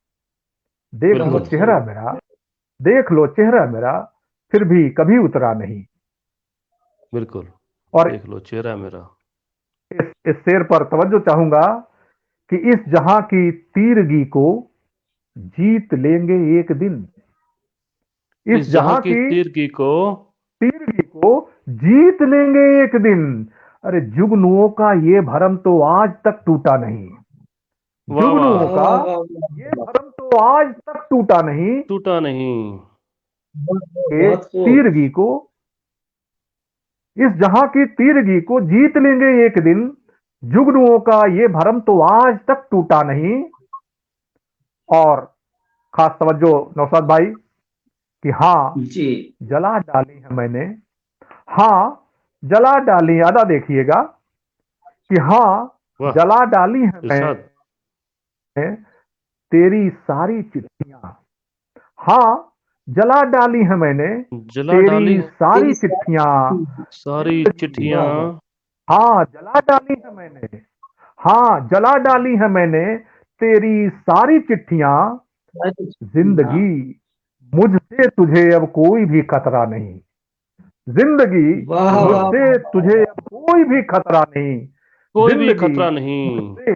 देख लो बिल्कुल। बहुत चेहरा खूब। मेरा, देख लो चेहरा मेरा फिर भी कभी उतरा नहीं। बिल्कुल। और देख लो चेहरा मेरा। इस शेर पर तवज्जो चाहूंगा कि इस जहां की तीरगी को जीत लेंगे एक दिन। इस इस जहां जहां की की तीरगी को। तीरगी को जीत लेंगे एक दिन। अरे जुगनुओं का ये भरम तो आज तक टूटा नहीं। वाह जुगनुओं वाह वाह। का वाह वाह ये वाह, भरम तो आज तक टूटा नहीं। टूटा नहीं। बहुत खूब के बहुत खूब। तीरगी को, इस जहां की तीरगी को जीत लेंगे एक दिन। जुगनुओं का ये भरम तो आज तक टूटा नहीं। और खास तवज्जो नौशाद भाई कि हाँ जी जला डाली है मैंने, हाँ जला डाली, अदा देखिएगा कि हाँ वाह। जला डाली है इरशाद। मैंने तेरी सारी चिट्ठियां। हाँ जला डाली है मैंने जला डाली तेरी सारी तेरी चिट्ठियां सारी जिंदगी। चिट्ठियां। वाह वाह। हाँ जला डाली है मैंने, हाँ जला डाली है मैंने तेरी सारी चिट्ठियां। जिंदगी मुझसे तुझे अब कोई भी खतरा नहीं। जिंदगी वाह वाह मुझसे तुझे अब कोई भी खतरा नहीं। कोई भी जिंदगी खतरा नहीं। मुझसे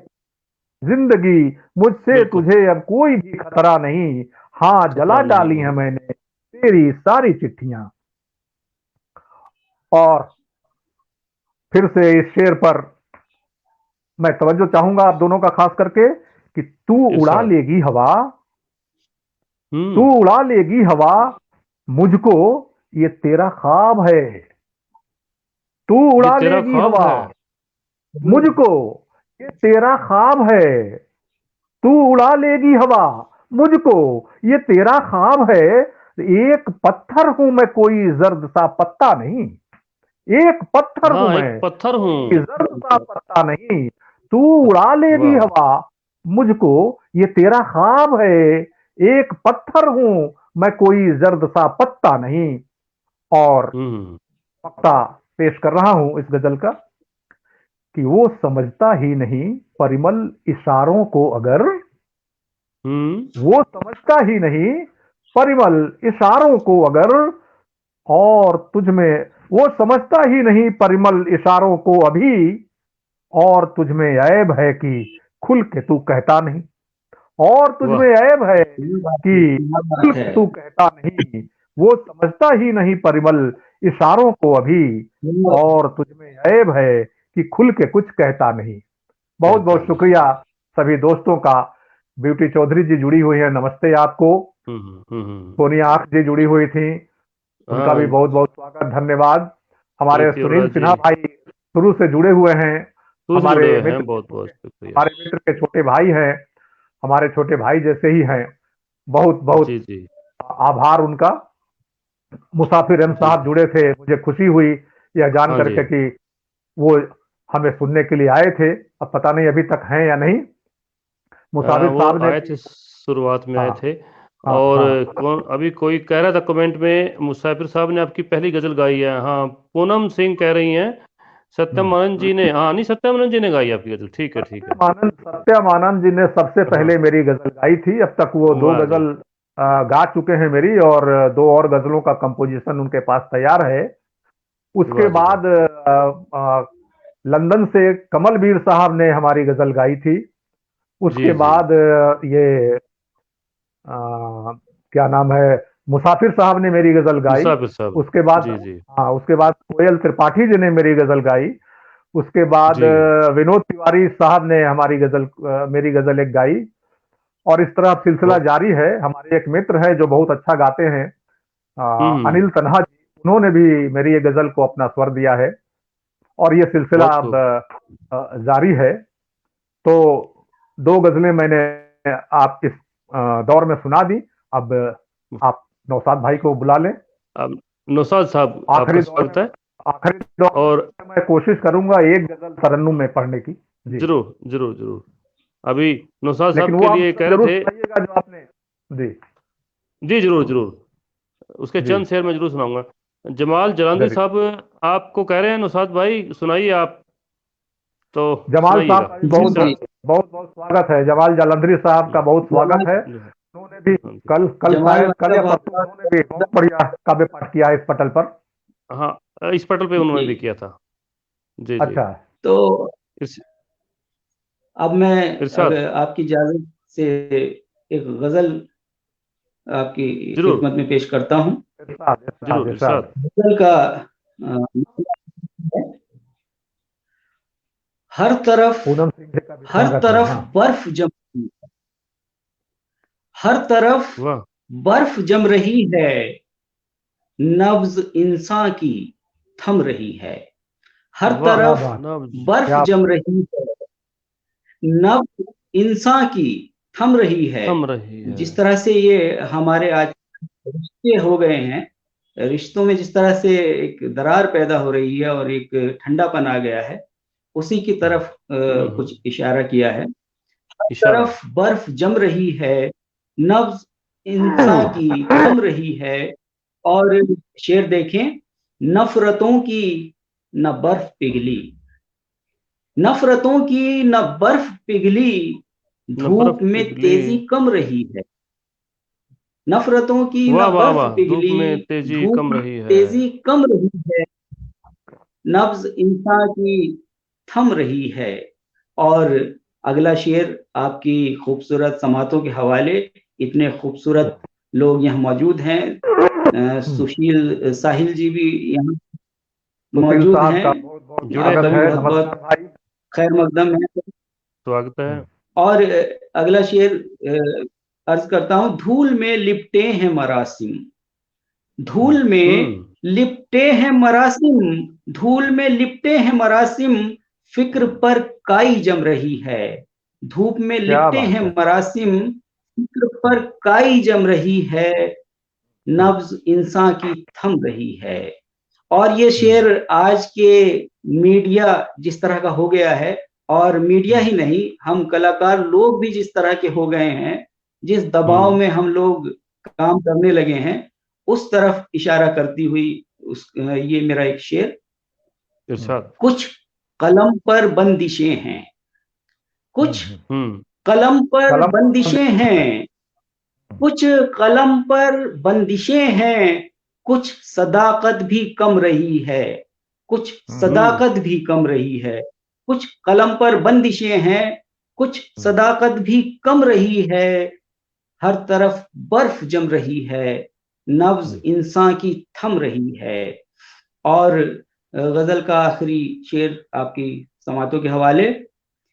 जिंदगी मुझसे बिल्कुल। तुझे अब कोई भी खतरा नहीं। हाँ जला खतरा डाली नहीं। है मैंने तेरी सारी चिट्ठियां। और फिर से इस शेर पर मैं तवज्जो चाहूंगा आप दोनों का खास करके कि तू उड़ा इरशाद। लेगी हवा। तू हम्म। उड़ा लेगी हवा मुझको ये तेरा ख्वाब है। तू ये उड़ा तेरा लेगी ख्वाब हवा है। मुझको ये तेरा ख्वाब है। तू उड़ा लेगी हवा मुझको ये तेरा ख्वाब है। एक पत्थर हूं मैं कोई जर्द सा पत्ता नहीं। एक पत्थर हूं हाँ, मैं एक पत्थर कोई हूँ। जर्द सा पत्ता नहीं। तू उड़ा लेगी वाह। हवा मुझको ये तेरा ख्वाब है। एक पत्थर हूं मैं कोई जर्द सा पत्ता नहीं। और हम्म। पक्का पेश कर रहा हूं इस गजल का कि वो समझता ही नहीं परिमल इशारों को अगर। हम्म। वो समझता ही नहीं परिमल इशारों को अगर। और तुझ में वो समझता ही नहीं परिमल इशारों को अभी। और तुझ में ऐब है कि खुल के तू कहता नहीं। और तुझ में वाह। ऐब है क्या कि खुल बात है। के तू कहता नहीं। वो समझता ही नहीं परिमल इशारों को अभी। और तुझ में ऐब है कि खुल के कुछ कहता नहीं। बहुत कहता बहुत नहीं। शुक्रिया सभी दोस्तों का। ब्यूटी चौधरी जी जुड़ी हुई है, नमस्ते आपको। हम्म। सोनिया आख जी जुड़ी हुई थी, उनका भी हाँ। बहुत बहुत स्वागत धन्यवाद। हमारे प्रीति अरोड़ा सुनील जी सिन्हा भाई शुरू से जुड़े हुए हैं। खुद से हमारे जुड़े हुए हैं, मित्र के बहुत छोटे बहुत शुक्रिया। हमारे मित्र के छोटे भाई हैं। हमारे छोटे भाई जैसे ही हैं। बहुत बहुत जी जी। आभार उनका। मुसाफिर एम जी साहब जुड़े थे, मुझे खुशी हुई यह जान हाँ जी। करके कि वो हमें सुनने के लिए आए थे। अब पता नहीं अभी तक हैं या नहीं। मुसाफिर वो साहब ने आए भी। थे, शुरुआत में हाँ आए थे। हाँ और हाँ कौन अभी कोई कह रहा था कमेंट में, मुसाफिर साहब ने आपकी पहली गजल गाई है। हाँ, पूनम सिंह कह रही हैं। सत्यम आनंद जी ने, हाँ नहीं, सत्यम आनंद जी ने गाई आपकी गजल। ठीक है, ठीक है। सत्यमानंद जी ने सबसे हाँ। पहले मेरी गजल गाई थी। अब तक वो दो वाह जी। गजल गा चुके हैं मेरी, और दो और गजलों का कंपोजिशन उनके पास तैयार है। उसके वाह जी वाह। बाद लंदन से कमलवीर साहब ने हमारी गजल गाई थी। जी उसके जी। बाद ये क्या नाम है, मुसाफिर साहब ने मेरी गजल गाई। मुसाफिर साहब। उसके बाद जी जी। हाँ, उसके बाद कोयल त्रिपाठी जी ने मेरी गजल गाई। उसके बाद जी। विनोद तिवारी साहब ने हमारी गजल मेरी गजल एक गाई। और इस तरह सिलसिला बहुत। जारी है। हमारे एक मित्र हैं जो बहुत अच्छा गाते हैं, हम्म। अनिल तन्हा जी, उन्होंने भी मेरी ये गजल को अपना स्वर दिया है। और ये सिलसिला बहुत अब खूब। जारी है। तो दो गजलें मैंने आप इस दौर में सुना दी। अब आप नौशाद भाई को बुला लें। अब नौशाद साहब आपका आखिरी दौर में स्वागत है। आखिरी दौर और में मैं कोशिश करूंगा एक गजल तरन्नुम में पढ़ने की। जी, जरूर जरूर जरूर। अभी नौशाद लेकिन साहब वो के आप लिए कह रहे जरूर थे। सुनाइएगा जो आपने। जी जी जरूर जरूर। उसके जी चंद शेर मैं जरूर सुनाऊंगा। जमाल जलांधी जरूर। साहब आपको कह रहे हैं नौशाद भाई, सुनाइए आप तो। जमाल साहब सुनाइएगा। का भी जी बहुत जी। इरशाद। बहुत बहुत स्वागत है। जमाल जालंधरी साहब का बहुत जमाल स्वागत है। हाँ उन्होंने भी जी। कल कल जमाल शायद भाई कल का या बहुत परसों उन्होंने भी बहुत बढ़िया काव्य पाठ किया है इस पटल पर। हाँ, इस पटल पे उन्होंने जी। भी किया था। जी जी। अच्छा। तो इर्श, अब मैं इरशाद। अगर आपकी इजाजत से एक गजल आपकी जरूर खिदमत में पेश करता हूँ। इरशाद इरशाद जरूर। इरशाद। इरशाद। गजल का नाम है, हर तरफ पूनम सिंह जी का भी हर स्वागत है। तरफ हाँ बर्फ जम हर तरफ वाह। बर्फ जम रही है, नब्ज इंसान की थम रही है। हर वाह। क्या तरफ बात नब्ज बर्फ क्या जम रही है, नब्ज इंसान की थम रही है। थम रही है। जिस तरह से ये हमारे आज रिश्ते हो गए हैं, रिश्तों में जिस तरह से एक दरार पैदा हो रही है और एक ठंडापन आ गया है, उसी की तरफ हम्म। कुछ इशारा किया है। इशारा। तरफ बर्फ जम रही है, नब्ज इंसान की थम रही है। और शेर देखें, नफरतों की न बर्फ पिघली, नफरतों की न बर्फ पिघली, न धूप बर्फ में पिघली। तेजी कम रही है। नफरतों की न वाह वाह बर्फ वाह, धूप पिघली, में तेजी धूप कम में रही है। तेजी कम रही है, नब्ज इंसान की थम रही है। और अगला शेर आपकी खूबसूरत समातों के हवाले, इतने खूबसूरत लोग यहाँ मौजूद हैं। सुशील साहिल जी भी यहाँ सुशील मौजूद साहब हैं, का बहुत बहुत जुड़े आपका स्वागत भी है। हैं। बहुत बहुत नमस्कार भाई। खैर मकदम है। स्वागत है। और अगला शेर अर्ज करता हूँ, धूल में लिपटे हैं मरासिम, धूल में हम्म। लिपटे हैं मरासिम, धूल में लिपटे हैं मरासिम, फिक्र पर काई जम रही है। धूप में क्या लिपटे बात हैं है। मरासिम, फिक्र पर काई जम रही है, नब्ज इंसान की थम रही है। और ये शेर आज के मीडिया जिस तरह का हो गया है, और मीडिया ही नहीं, हम कलाकार लोग भी जिस तरह के हो गए हैं, जिस दबाव हम्म। में हम लोग काम करने लगे हैं, उस तरफ इशारा करती हुई ये मेरा एक शेर। इरशाद। कुछ कलम पर बंदिशें हैं, कुछ हम्म। कलम पर कलम पर बंदिशें बंदी। हैं, कुछ कलम पर बंदिशें हैं, कुछ सदाकत भी कम रही है, कुछ हम्म। सदाकत भी कम रही है। कुछ कलम पर बंदिशें हैं, कुछ सदाकत भी कम रही है, हर तरफ बर्फ जम रही है, नब्ज इंसान की थम रही है। और गजल का आखिरी शेर आपकी समातों के हवाले,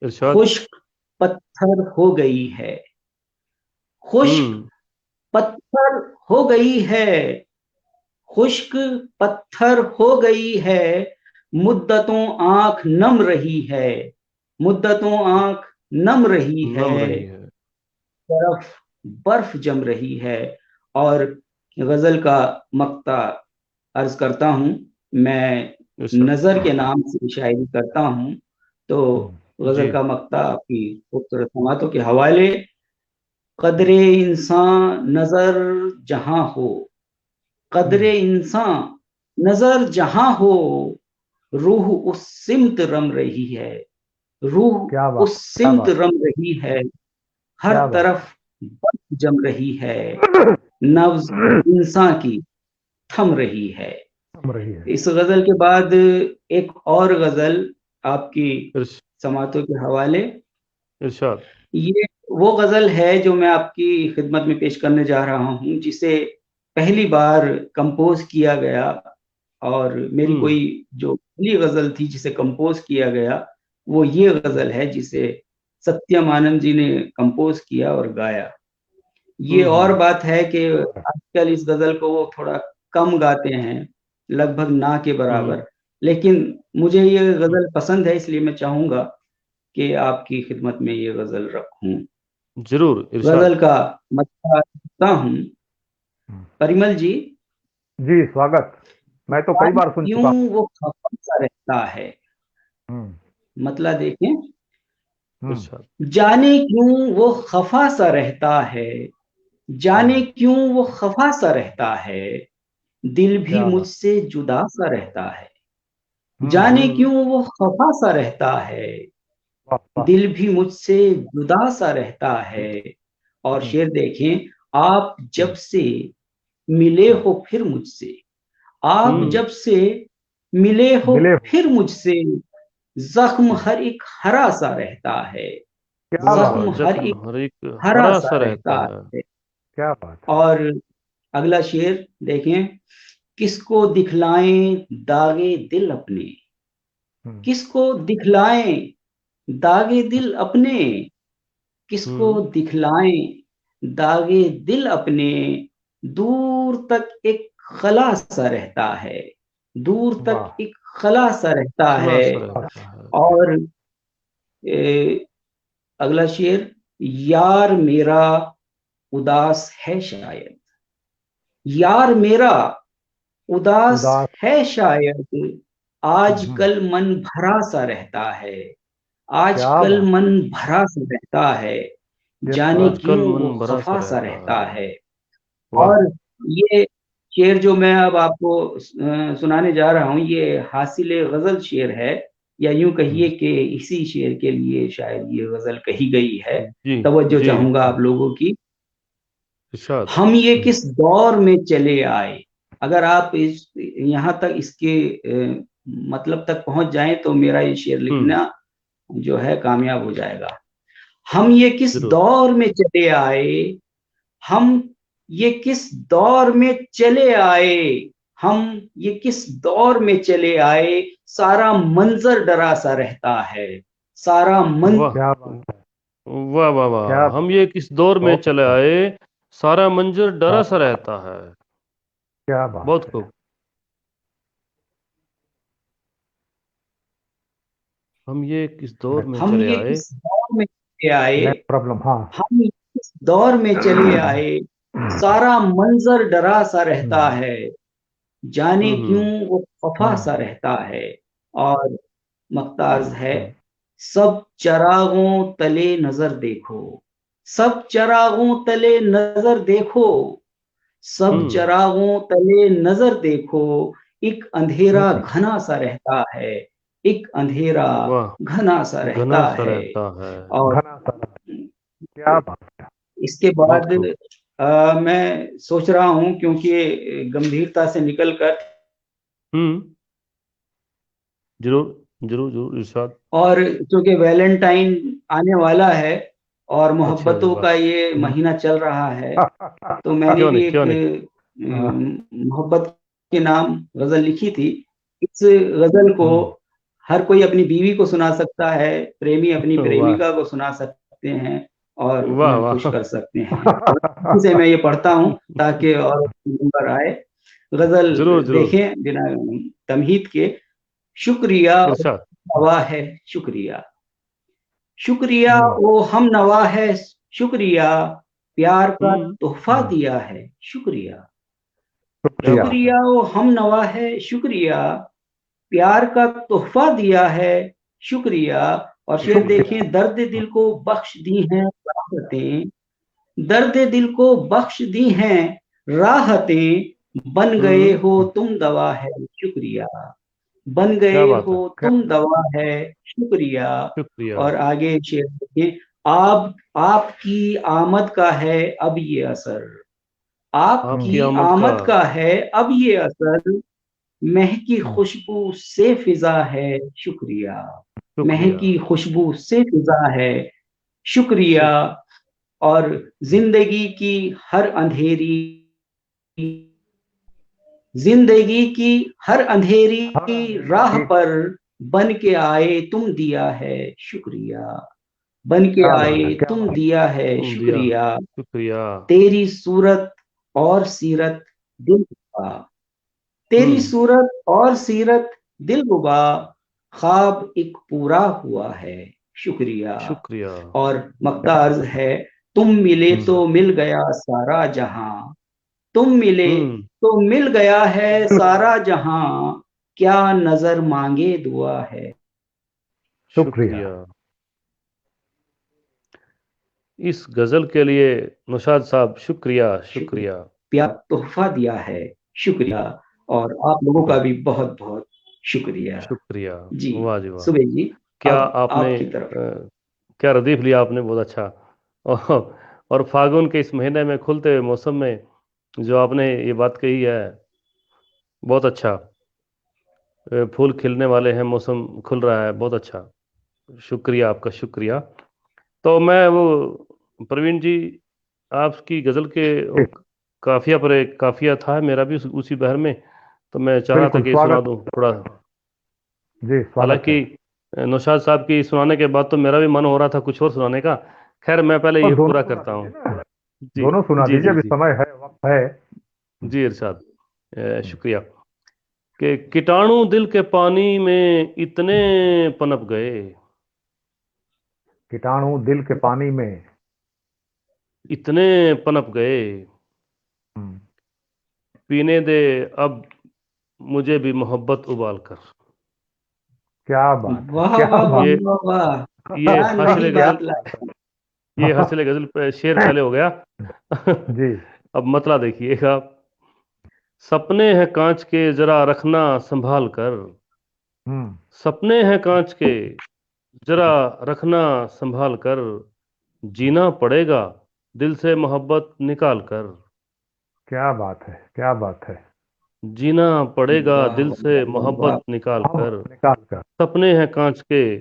इरशाद। खुश्क पत्थर हो गई है, खुश्क हम्म। पत्थर हो गई है, खुश्क पत्थर हो गई है, मुद्दतों आंख नम रही है, मुद्दतों आंख नम रही नम है, रही है। तरफ बर्फ जम रही है। और गजल का मक्ता अर्ज करता हूं, मैं इरशाद। नजर के नाम से शायरी करता हूं। तो गजल जी। का मक्ता आपकी खूबसूरत समातों के हवाले, कदरे इंसान नजर जहां हो, कदरे इंसान नजर जहां हो, रूह उस सिमत रम रही है, क्या रूह बात। उस क्या सिमत बात। रम रही है, हर क्या बात। तरफ बर्फ जम रही है, नब्ज इंसान की थम रही है। थम रही है। इस गजल के बाद एक और गजल आपकी इर्श- समातों के हवाले। इरशाद। ये वो गजल है जो मैं आपकी खिदमत में पेश करने जा रहा हूँ, जिसे पहली बार कंपोज किया गया। और मेरी हम्म। कोई जो पहली गजल थी जिसे कंपोज किया गया, वो ये गजल है जिसे सत्यम आनंद जी ने कंपोज किया और गाया। ये और हम्म। बात है कि आजकल इस गजल को वो थोड़ा कम गाते हैं, लगभग ना के हम्म। बराबर। लेकिन मुझे ये गजल पसंद है, इसलिए मैं चाहूंगा कि आपकी खिदमत में ये गजल रखूं। जरूर गजल इरशाद। का मतलब करता हूं, परिमल जी। जी स्वागत। मैं तो कई जाने बार सुन क्यों चुका हूँ। वो खफा सा रहता है, हम्म। मतलब देखें, हम्म। इरशाद। जाने क्यों वो खफा सा रहता है, जाने हम्म। क्यों वो खफा सा रहता है, दिल भी क्या बात। मुझसे जुदा सा रहता है, जाने हम्म। क्यों वो खफा सा रहता है, वाह वाह। दिल भी मुझसे जुदा सा रहता है। और हम्म। शेर देखें, आप जब हम्म। से मिले हो फिर मुझसे, आप हम्म। जब से मिले हो मिले हो। फिर मुझसे, जख्म हम्म। हर एक हरा सा रहता है, क्या बात जख्म है। हर जख्म एक हर एक हरा हरा सा सा रहता रहता है। है। क्या बात है। और अगला शेर देखें, किसको दिखलाएं दागे दिल अपने, हम्म। किसको दिखलाएं दागे दिल अपने, किसको हम्म। दिखलाएं दागे दिल अपने, दूर तक एक खला सा रहता है, दूर तक वाह। एक खला सा रहता है। खुलासा वाह। रहता है। और ए, अगला शेर, यार मेरा उदास है शायद, यार मेरा उदास उदास। है शायद, हम्म। आजकल मन भरा सा रहता है, क्या आजकल बात। मन भरा सा रहता है, क्या जाने बात। आजकल क्यों वो मन भरा सा खफा सा रहता रहता है। है। वाह। और ये शेर जो मैं अब आपको सुनाने जा रहा हूँ, ये हासिल गजल शेर है। या यूं कहिए कि इसी शेर के लिए शायद ये गजल कही गई है। जी तवज्जो जी चाहूंगा आप लोगों की। इरशाद। हम ये किस दौर में चले आए। अगर आप इस यहाँ तक इसके मतलब तक पहुंच जाएं तो मेरा ये शेर हम्म। लिखना जो है कामयाब हो जाएगा। हम ये किस जरूर। दौर में चले आए, हम ये किस दौर में चले आए, हम ये किस दौर में चले आए, सारा मंजर डरा सा रहता है, सारा मंजर। वाह क्या बात है। वाह वाह क्या वाह, हम बात ये किस दौर में बहुत चले अच्छा। आए, सारा मंजर डरा सा हाँ, रहता है। क्या बात बहुत है। खूब। हम ये किस दौर में हम चले ये आए। किस दौर में चले आए, नेक्स्ट प्रॉब्लम, हाँ। हम इस दौर में चले आए, सारा मंजर डरा सा रहता हम्म, है, जाने क्यों हम्म वो खफा सा हम्म, रहता है। और मख्तार्ज है, हम्म, सब चरागों तले नजर देखो, सब चरागों तले नजर देखो, सब हम्म। चरागों तले नजर देखो, एक अंधेरा हम्म, घना सा रहता है, एक अंधेरा वाह, घना सा घना रहता सा है। रहता है। और घना सारा। क्या बात है। इसके बहुत बाद खूब। मैं सोच रहा हूं, क्योंकि ये गंभीरता से निकलकर, हम्म। जरूर जरूर जरूर इरशाद। और क्योंकि वैलेंटाइन आने वाला है और अच्छा अरे मोहब्बतों वाह। का ये महीना चल रहा है, तो मैंने क्यों भी नहीं एक क्यों नहीं। मोहब्बत के नाम गजल लिखी थी। इस गजल को हम्म, हर कोई अपनी बीवी को सुना सकता है, प्रेमी अपनी वाह प्रेमिका को सुना सकते हैं और वाह उन्हें खुश वाह। कर सकते हैं। से मैं ये पढ़ता हूँ ताकि और नंबर आए। गजल जरूर जरूर देखें बिना तमहीद के। शुक्रिया ओ इरशाद। नवा है, शुक्रिया, शुक्रिया हम्म, ओ हम नवा है, शुक्रिया, प्यार का हम्म। तोहफा दिया है, शुक्रिया, क्या शुक्रिया। बात है। शुक्रिया ओ हम नवा है, शुक्रिया, प्यार का तोहफा दिया है, शुक्रिया। और शेर शुक्रिया। देखें, दर्द दिल को बख्श दी हैं राहतें, दर्द दिल को बख्श दी हैं राहतें, बन गए हम्म। हो तुम दवा है, शुक्रिया, बन क्या गए बात हो है। क्या। तुम दवा है, शुक्रिया। शुक्रिया। और आगे शेर देखिए, आप आपकी आमद का है अब ये असर, आपकी आपकी आमद का। आमद का है अब ये असर, महकी हम्म, खुशबू से फिजा है, शुक्रिया, शुक्रिया। महकी खुशबू से फिजा है, शुक्रिया। शुक और जिंदगी की हर अंधेरी, जिंदगी की हर हर अंधेरी राह अंधेरी। पर बन के आए तुम दिया है, शुक्रिया, बन के क्या बात है। आए क्या तुम बात दिया है, तुम दिया। शुक्रिया। शुक्रिया। तेरी सूरत और सीरत दिलरुबा, तेरी हम्म। सूरत और सीरत दिलरुबा, ख्वाब एक पूरा हुआ है, शुक्रिया। शुक्रिया। और मक्ता अर्ज है, तुम मिले हम्म, तो मिल गया सारा जहां, तुम मिले हम्म। तो मिल गया है सारा जहां, क्या नजर मांगे दुआ है। शुक्रिया। शुक्रिया। इस गजल के लिए नौशाद साहब शुक्रिया शुक्रिया, शुक्रिया। प्यार तोहफा दिया है, शुक्रिया। और आप लोगों का भी बहुत बहुत शुक्रिया। शुक्रिया। जी, वाह जी वाह। सुबह जी, क्या अब आपने आपकी तरफ। क्या रदीफ लिया आपने, बहुत अच्छा। और फागुन के इस महीने में खुलते हुए मौसम में जो आपने ये बात कही है, बहुत अच्छा। फूल खिलने वाले हैं, मौसम खुल रहा है, बहुत अच्छा। शुक्रिया आपका, शुक्रिया। तो मैं वो प्रवीण जी, आपकी गज़ल के जी, वो काफिया पर एक काफिया था मेरा भी उसी बहर में, तो मैं चाह रहा था बिल्कुल कि सुना स्वागत। दूं थोड़ा। जी, स्वागत हालांकि है। नौशाद साहब की सुनाने के बाद तो मेरा भी मन हो रहा था कुछ और सुनाने का। खैर मैं पहले और ये दोनों पूरा सुना करता दीजिए हूँ। ना। जी दोनों सुना जी दीजिए, जी अभी जी। समय है, वक्त है। जी इरशाद। शुक्रिया। कि कीटाणु दिल के पानी में इतने पनप गए, कीटाणु दिल के पानी में। इतने पनप गए, हम्म, पीने दे अब मुझे भी मोहब्बत उबाल कर। क्या बात है। वाह क्या वाह वाह ये बात वाह वाह, ये क्या हासिल नई क्या गजल, बात लाई। बात ये हासिल गजल शेर है। पहले हो गया। जी। अब मतला देखिएगा। सपने हैं कांच के, जरा रखना संभाल कर, सपने हैं कांच के, जरा रखना संभाल कर, जीना पड़ेगा दिल से मोहब्बत निकाल कर। क्या बात है, क्या बात है। जीना पड़ेगा वाह दिल से वाह वाह। मोहब्बत निकाल कर। मोहब्बत निकाल कर। सपने हैं कांच के,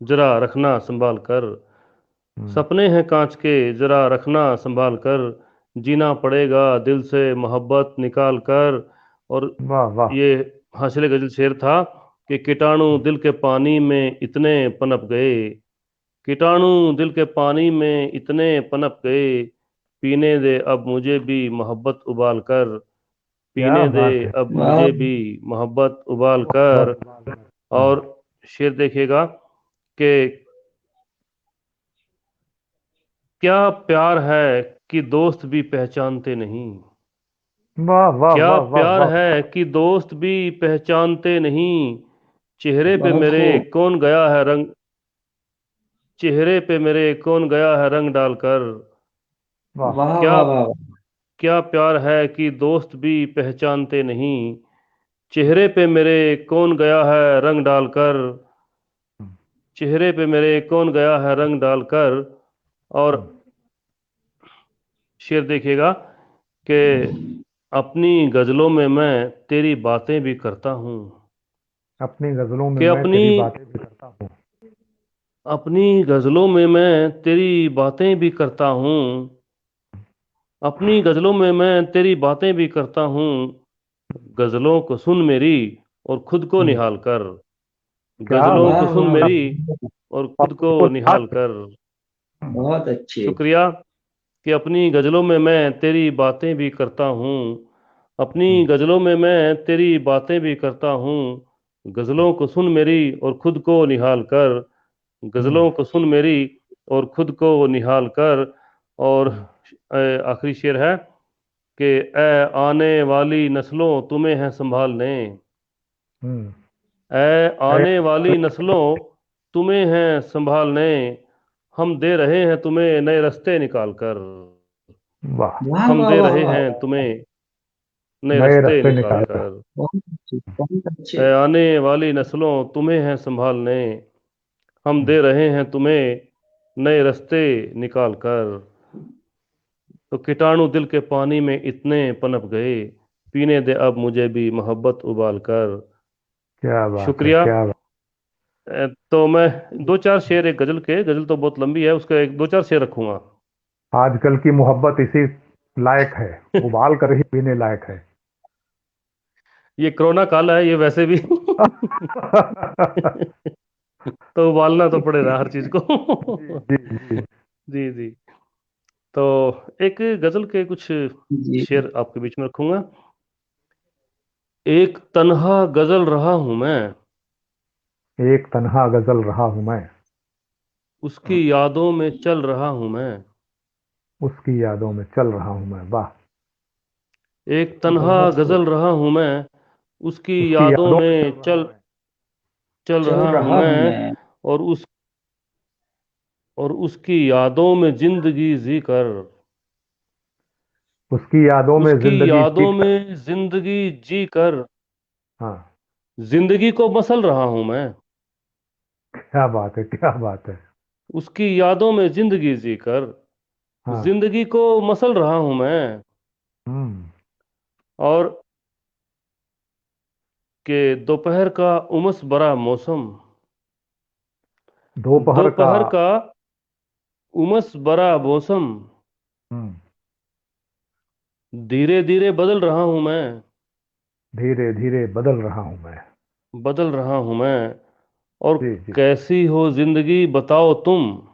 जरा रखना संभाल कर। हम्म, सपने हैं कांच के, जरा रखना संभाल कर। जीना पड़ेगा दिल से मोहब्बत निकाल कर। और वाह वाह। ये हाशिर गजल शेर था कि कीटाणु दिल के पानी में इतने पनप गए। कीटाणु दिल के पानी में इतने पनप गए। पीने दे अब मुझे भी मोहब्बत उबाल कर। क्या पीने दे बात है। अब वाह मुझे भी मोहब्बत उबाल कर। मोहब्बत। और शेर देखिएगा कि क्या प्यार है कि दोस्त भी पहचानते नहीं। वाह वाह क्या वाह वाह प्यार वाह। है कि दोस्त भी पहचानते नहीं। चेहरे पे बहुत मेरे खूब। कौन गया है रंग। चेहरे पे मेरे कौन गया है रंग डालकर। वाह वाह क्या वाह वाह। क्या प्यार है कि दोस्त भी पहचानते नहीं। चेहरे पे मेरे कौन गया है रंग डालकर। चेहरे पे मेरे कौन गया है रंग डालकर। और शेर देखिएगा कि अपनी गजलों में मैं तेरी बातें भी करता हूँ। अपनी गजलों में कि मैं अपनी तेरी बातें भी करता हूँ। अपनी गजलों में मैं तेरी बातें भी करता हूँ। अपनी गजलों में मैं तेरी बातें भी करता हूँ। गजलों को सुन मेरी और खुद को हम्म, निहाल कर। क्या गजलों बात को वाह है। सुन वाह मेरी वाह। और और खुद खुद को को निहाल निहाल कर। कर। हम्म, बहुत अच्छे। शुक्रिया कि अपनी गजलों में मैं तेरी बातें भी करता हूँ। अपनी हम्म, गजलों में मैं तेरी बातें भी करता हूँ। गजलों को सुन मेरी और खुद को निहाल कर। हम्म, गजलों को सुन मेरी और खुद को निहाल कर। और हम्म, आखिरी शेर है कि ए आने वाली नस्लों तुम्हें है संभालने। हम्म। ए ऐ- आने वाली नस्लों तुम्हें है संभालने। हम दे रहे हैं तुम्हें नए रास्ते निकाल कर। वाह। वाह हम वाह दे वाह रहे वाह। हैं तुम्हें नए नए रास्ते रास्ते निकाल निकाल कर। कर। बहुत अच्छे बहुत अच्छे। ए आने वाली नस्लों तुम्हें है संभालने। हम हम्म, दे रहे हैं तुम्हें नए रास्ते निकाल कर। तो कीटाणु दिल के पानी में इतने पनप गए। पीने दे अब मुझे भी मोहब्बत उबाल कर। क्या बात है, शुक्रिया। क्या बात। तो मैं दो चार शेर, एक गजल के, गजल तो बहुत लंबी है, उसका एक दो चार शेर रखूंगा। आजकल की मोहब्बत इसी लायक है, उबाल कर ही पीने लायक है। ये कोरोना काल है, ये वैसे भी तो उबालना तो पड़ेगा हर चीज को जी जी जी। जी जी। तो एक गजल के कुछ जी। शेर आपके बीच में रखूंगा। एक तन्हा गजल रहा हूं मैं, एक तन्हा गजल रहा हूं मैं, उसकी यादों में चल रहा हूं मैं। उसकी यादों में चल रहा हूं मैं। वाह। एक तन्हा बहुत खूब। गजल रहा हूं मैं, उसकी उसकी यादों यादों में चल में रहा हूं चल मैं। चल चल रहा हूं रहा हूं मैं। मैं। और उस और उसकी यादों में जिंदगी जी कर। उसकी यादों में उसकी जिंदगी यादों जीत कर। में जिंदगी जी कर। हाँ। जिंदगी को मसल रहा हूं मैं। क्या बात है, क्या बात है। उसकी यादों में जिंदगी जी कर। हाँ। जिंदगी को मसल रहा हूं मैं। हम्म। और के दोपहर का उमस भरा मौसम। दोपहर का। दोपहर का उमस भरा मौसम। हम्म। धीरे धीरे बदल रहा हूं मैं। धीरे धीरे बदल रहा हूं मैं। बदल रहा हूं मैं। और जी जी। कैसी हो जिंदगी बताओ तुम।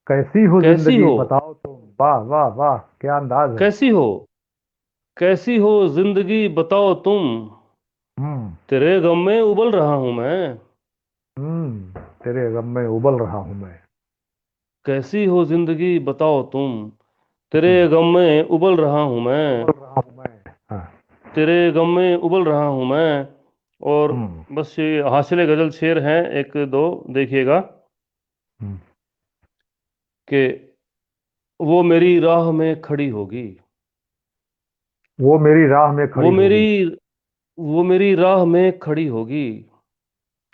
कैसी हो कैसी जिंदगी हो बताओ तुम। वाह वाह वाह, क्या अंदाज है। कैसी हो कैसी हो जिंदगी बताओ तुम। हम्म। तेरे गम में उबल रहा हूं मैं। तेरे गम में उबल रहा हूं मैं। कैसी हो जिंदगी बताओ तुम। तेरे हम्म। गम में उबल रहा हूं मैं। उबल रहा हूं मैं। हाँ। तेरे गम में उबल रहा हूं मैं। और हम्म। बस ये हासिल गजल शेर हैं एक दो, देखिएगा हम्म। कि वो मेरी राह में खड़ी होगी। वो मेरी राह में वो खड़ी मेरी होगी। वो मेरी राह में खड़ी होगी।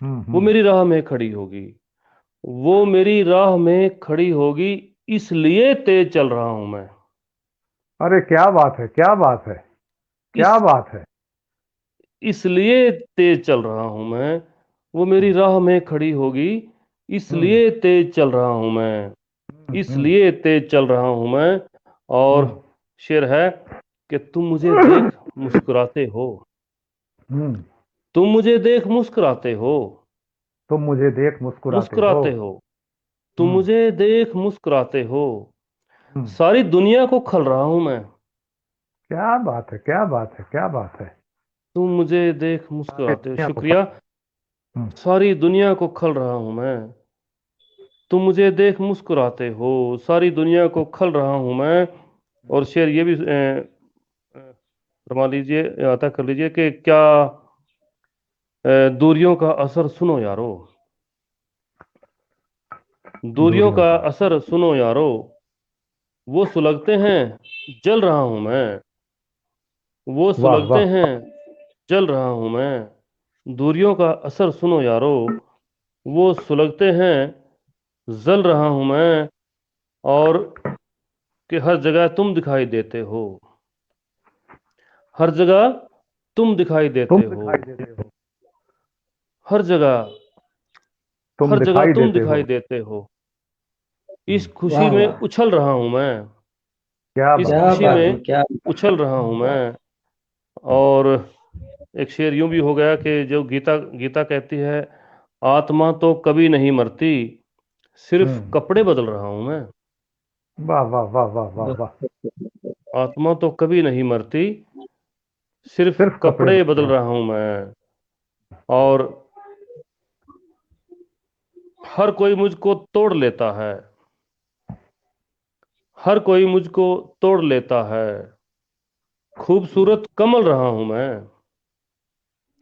वो मेरी राह में खड़ी होगी, वो मेरी राह में खड़ी होगी, इसलिए तेज चल रहा हूं मैं। अरे क्या बात है, क्या बात है, क्या इस बात है। इसलिए तेज चल रहा हूं मैं, वो मेरी हम्म, राह में खड़ी होगी, हम्म, इसलिए तेज चल रहा हूं मैं, हम्म, इसलिए तेज चल रहा हूं मैं। और हम्म, शेर है कि तुम मुझे देख मुस्कुराते हो, हम्म। तुम मुझे देख मुस्कुराते हो, तुम मुझे देख मुस्कुराते हो। मुस्कुराते हो, तुम हम्म, मुझे देख मुस्कुराते हो, हम्म। सारी दुनिया को खल रहा हूं मैं। क्या बात है, क्या बात है, क्या बात है। तुम मुझे देख सारे मुस्कुराते हो, दुनिया को शुक्रिया। हम्म, सारी दुनिया को खल रहा हूं मैं, तुम मुझे देख मुस्कुराते हो, सारी दुनिया को खल रहा हूं मैं। और शेर ये भी फरमा लीजिए, अता कर लीजिए कि क्या दूरियों का असर सुनो यारो, दूरियों दूरियों का का। असर सुनो यारो, वो सुलगते हैं, जल रहा हूं मैं, वो वाह सुलगते वाह। हैं, जल रहा हूं मैं। दूरियों का असर सुनो यारो, वो सुलगते हैं, जल रहा हूं मैं। और कि हर जगह तुम दिखाई देते हो, हर जगह तुम दिखाई तुम देते हो, दिखाई देते हो। हर जगह, तुम हर जगह दिखाई तुम देते दिखाई हो। देते हो। इस हम्म, खुशी वाह में वाह, उछल रहा हूं मैं, क्या इस बात क्या है, खुशी क्या बात है, बात। में क्या। उछल रहा हूं मैं। हम्म, और एक शेर यूं भी हो गया कि जो गीता गीता कहती है, आत्मा तो कभी नहीं मरती, सिर्फ हम्म। कपड़े बदल रहा हूं मैं। वाह वाह वाह वाह वाह वाह। आत्मा तो कभी नहीं मरती, सिर्फ सिर्फ कपड़े कपड़े बदल बदल रहा रहा हूं मैं। और हर कोई मुझको तोड़ लेता है, हर कोई मुझको तोड़ लेता है, खूबसूरत कमल रहा हूं मैं।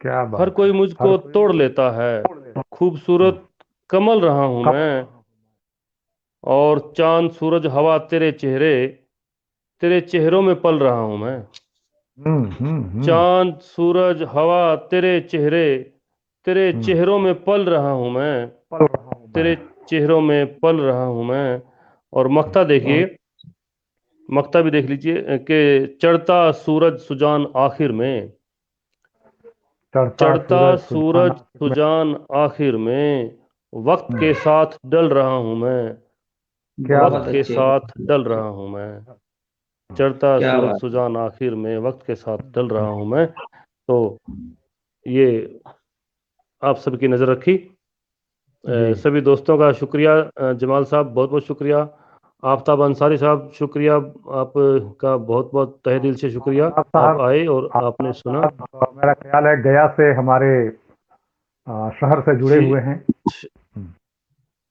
क्या हर बात कोई है। हर मुझको कोई तोड़ मुझको लेता है, तोड़ ले। खूबसूरत कमल रहा हूं कमल मैं। रहा हूं और चांद सूरज हवा तेरे चेहरे, तेरे चेहरों में पल रहा हूं मैं। मैं। चांद सूरज हवा तेरे चेहरे, तेरे हम्म। चेहरों में पल रहा हूं मैं, पल रहा हूं मैं। तेरे चेहरों में पल रहा हूं मैं। और मक्ता देखिए, मक्ता भी देख लीजिए कि चढ़ता सूरज सुजान आखिर में, चढ़ता चढ़ता सूरज सूरज सुजाना में। सुजान आखिर में, वक्त के हम्म, साथ डल रहा हूं मैं, क्या वक्त बहुत बात के अच्छे, साथ बहुत डल अच्छे। रहा हूं मैं। है। चढ़ता क्या सूरज बात सुजान आखिर में, वक्त के साथ डल रहा हूं मैं। तो ये आप सबकी नज़र रखी। जी। सभी दोस्तों का शुक्रिया। जमाल साहब बहुत बहुत शुक्रिया। आफ्ताब अंसारी साहब शुक्रिया, आपका बहुत बहुत तहे दिल से शुक्रिया। आफ्ताब आप साहब। आए और आपने आफ्ताब सुना। साहब मेरा ख्याल है गया से हमारे शहर से जुड़े जी, हुए हैं। हम्म,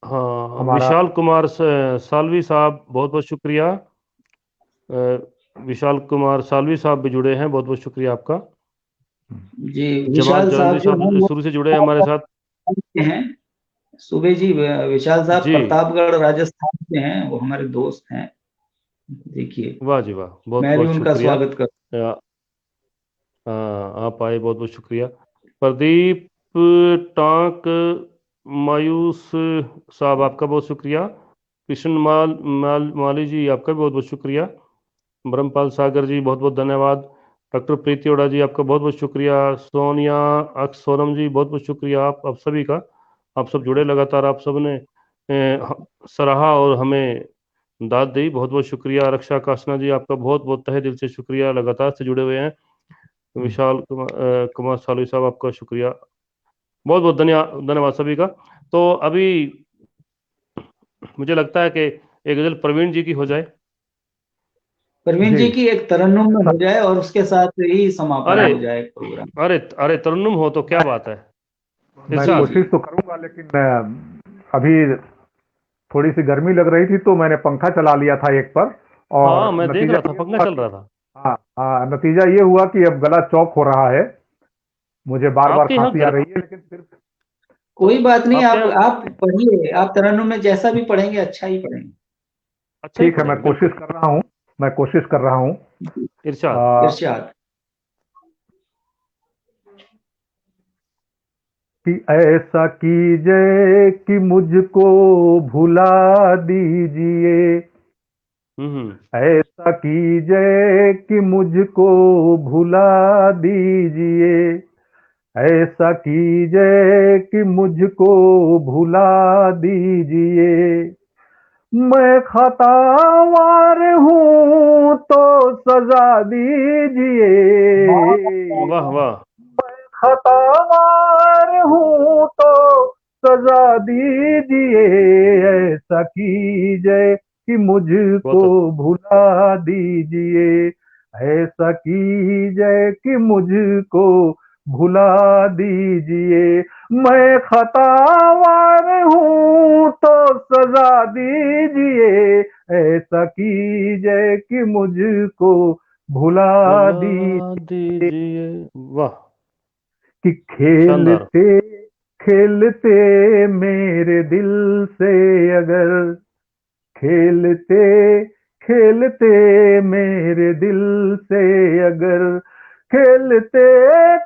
हाँ, हमारा। विशाल कुमार सालवी साहब बहुत बहुत शुक्रिया। अ, विशाल कुमार सालवी साहब भी जुड़े हैं, बहुत बहुत शुक्रिया आपका। जी। जमाल विशाल जलंधरी साहब जो साहब हैं वो शुरू से जुड़े हैं हमारे साथ। के हैं। सुबह जी, विशाल साहब जी, प्रतापगढ़ राजस्थान से हैं, वो हमारे दोस्त हैं। देखिए, वाह जी वाह, बहुत मैं भी बहुत उनका शुक्रिया। स्वागत कर। हाँ, आप आए, बहुत बहुत शुक्रिया। प्रदीप टांक मायूस साहब, आपका बहुत शुक्रिया। कृष्ण माली जी, आपका भी बहुत बहुत शुक्रिया। ब्रह्मपाल सागर जी, बहुत बहुत धन्यवाद। डॉक्टर प्रीति ओड़ा जी, आपका बहुत बहुत शुक्रिया। सोनिया सोनम जी, बहुत बहुत शुक्रिया आप सभी का। आप सब जुड़े लगातार, आप सब ने सराहा और हमें दाद दी, बहुत बहुत शुक्रिया। रक्षा कासना जी, आपका बहुत बहुत तहे दिल से शुक्रिया, लगातार से जुड़े हुए हैं। विशाल कुमार सालवी साहब, आपका शुक्रिया, बहुत बहुत धन्यवाद सभी का। तो अभी मुझे लगता है कि एक गजल प्रवीण जी की हो जाए। प्रवीण जी। जी की एक तरन्नुम में हो जाए और उसके साथ ही समापन अरे, हो जाए प्रोग्राम। अरे, अरे, तरन्नुम हो तो क्या मैं बात है। मैं जी इरशाद। जी। कोशिश तो करूंगा, लेकिन अभी थोड़ी सी गर्मी लग रही थी तो मैंने पंखा चला लिया था एक पर। हाँ, और मैं देख नतीजा रहा था, ये पंखा हुआ चल कि रहा था। नतीजा ये हुआ कि अब गला चौक हो रहा है। मुझे बार बार आपके यहाँ खांसी आ रही है, लेकिन फिर। कोई बात नहीं, आपके यहाँ आप पढ़िए, आप तरन्नुम में जैसा भी पढ़ेंगे अच्छा ही पढ़ेंगे। अच्छा ही ठीक है, मैं पढ़ेंगे, कोशिश बिल्कुल। कर रहा हूँ। मैं कोशिश कर रहा हूँ। इरशाद। आ, इरशाद। कि ऐसा कीजिए कि मुझको भुला दीजिए, ऐसा कीजिए कि मुझको भुला दीजिए, ऐसा कीजिए कि मुझको भुला दीजिए। मैं खतावार हूँ तो सजा दीजिए, वाह वाह। खतावार हूँ तो सजा दीजिए, ऐसा कीजिए कि मुझको बहुत भुला दीजिए, ऐसा कीजिए कि मुझको भुला दीजिए। मैं खतावार हूँ तो सजा दीजिए, ऐसा कीजिए कि मुझको भुला बुला दीजिए। दीजिए। वाह, कि शानदार। खेलते खेलते मेरे दिल से अगर, खेलते खेलते मेरे दिल से अगर, खेलते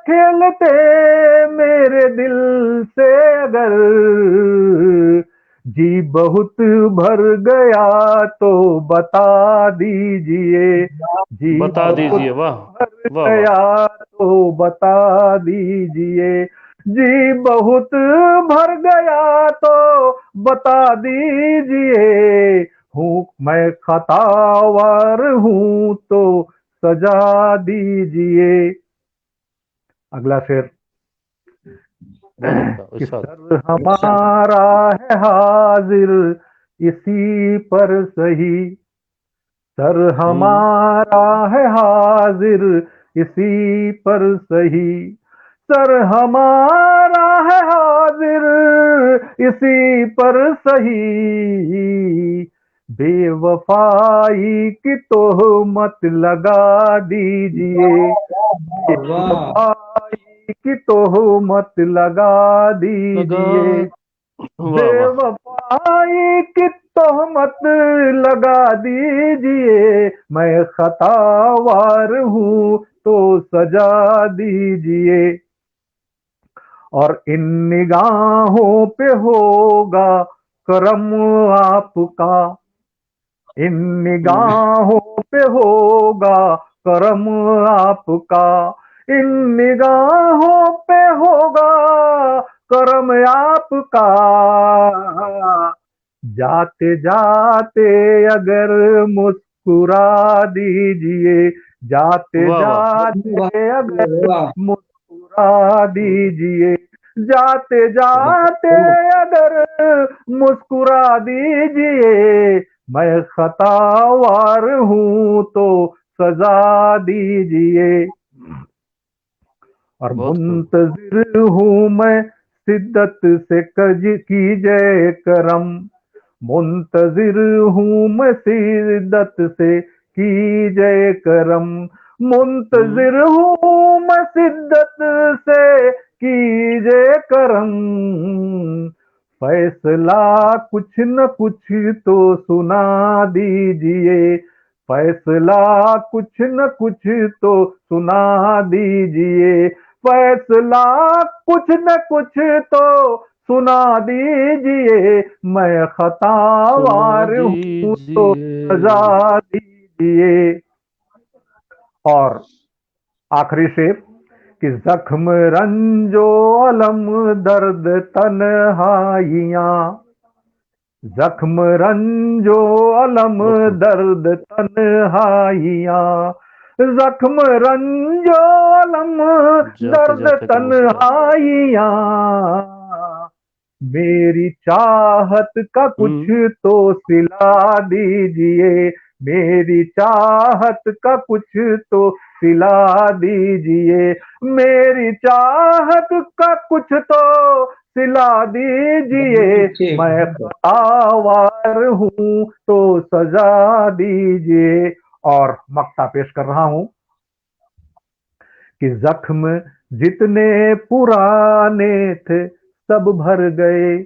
खेलते मेरे दिल से अगर जी बहुत भर गया तो बता दीजिए, जी बता बहुत दीजिए। वाह भर वाह वाह। गया तो बता दीजिए, जी बहुत भर गया तो बता दीजिए। हूँ मैं खतावार हूँ तो सजा दीजिए। अगला शेर। बहुत अच्छा कि इरशाद। सर हमारा है हाजिर इसी पर सही, सर हम्म। हमारा है हाजिर इसी पर सही, सर हमारा है हाजिर इसी पर सही। बेवफाई की तोहमत लगा दीजिए, वाह बेवफाई की तोहमत लगा लगा। दीजिए, वाह वाह। बेवफाई की तोहमत लगा दीजिए। मैं खतावार हूँ तो सजा दीजिए, और इन निगाहों पे होगा करम आपका, इन निगाहों पे होगा करम आपका, इन निगाहों पे होगा करम आपका। जाते जाते अगर मुस्कुरा दीजिए, जाते वाह वाह। जाते अगर वाह मुस्कुरा दीजिए, जाते जाते वाह अगर मुस्कुरा दीजिए। मैं खतावार हूँ तो सजा दीजिए, और बहुत खूब। मुंतजिर हूँ मैं शिद्दत से कज कीजिए करम, मुंतजिर हूँ मैं शिद्दत से कीजिए करम, हम्म। मुंतजिर हूँ मैं शिद्दत से कीजिए करम। फैसला कुछ न कुछ तो सुना दीजिए, फैसला कुछ न कुछ तो सुना दीजिए, फैसला कुछ न कुछ तो सुना दीजिए। मैं सुना खतावार हूँ तो दीजिए। सजा दीजिए। और आखिरी शेर। कि जख्म रंजो अलम दर्द तन्हाइयां, जख्म रंजो अलम बहुत खूब। दर्द तन्हाइयां, जख्म रंजो अलम जाते दर्द जाते कब मुस्कुरा। तन्हाइयां। मेरी चाहत का कुछ हम्म। तो सिला दीजिए, मेरी चाहत का कुछ तो सिला दीजिए, मेरी चाहत का कुछ तो सिला दीजिए। नीचे मैं खतावार हूँ तो सजा दीजिए। और मक्ता पेश कर रहा हूं। कि जख्म जितने पुराने थे सब भर गए,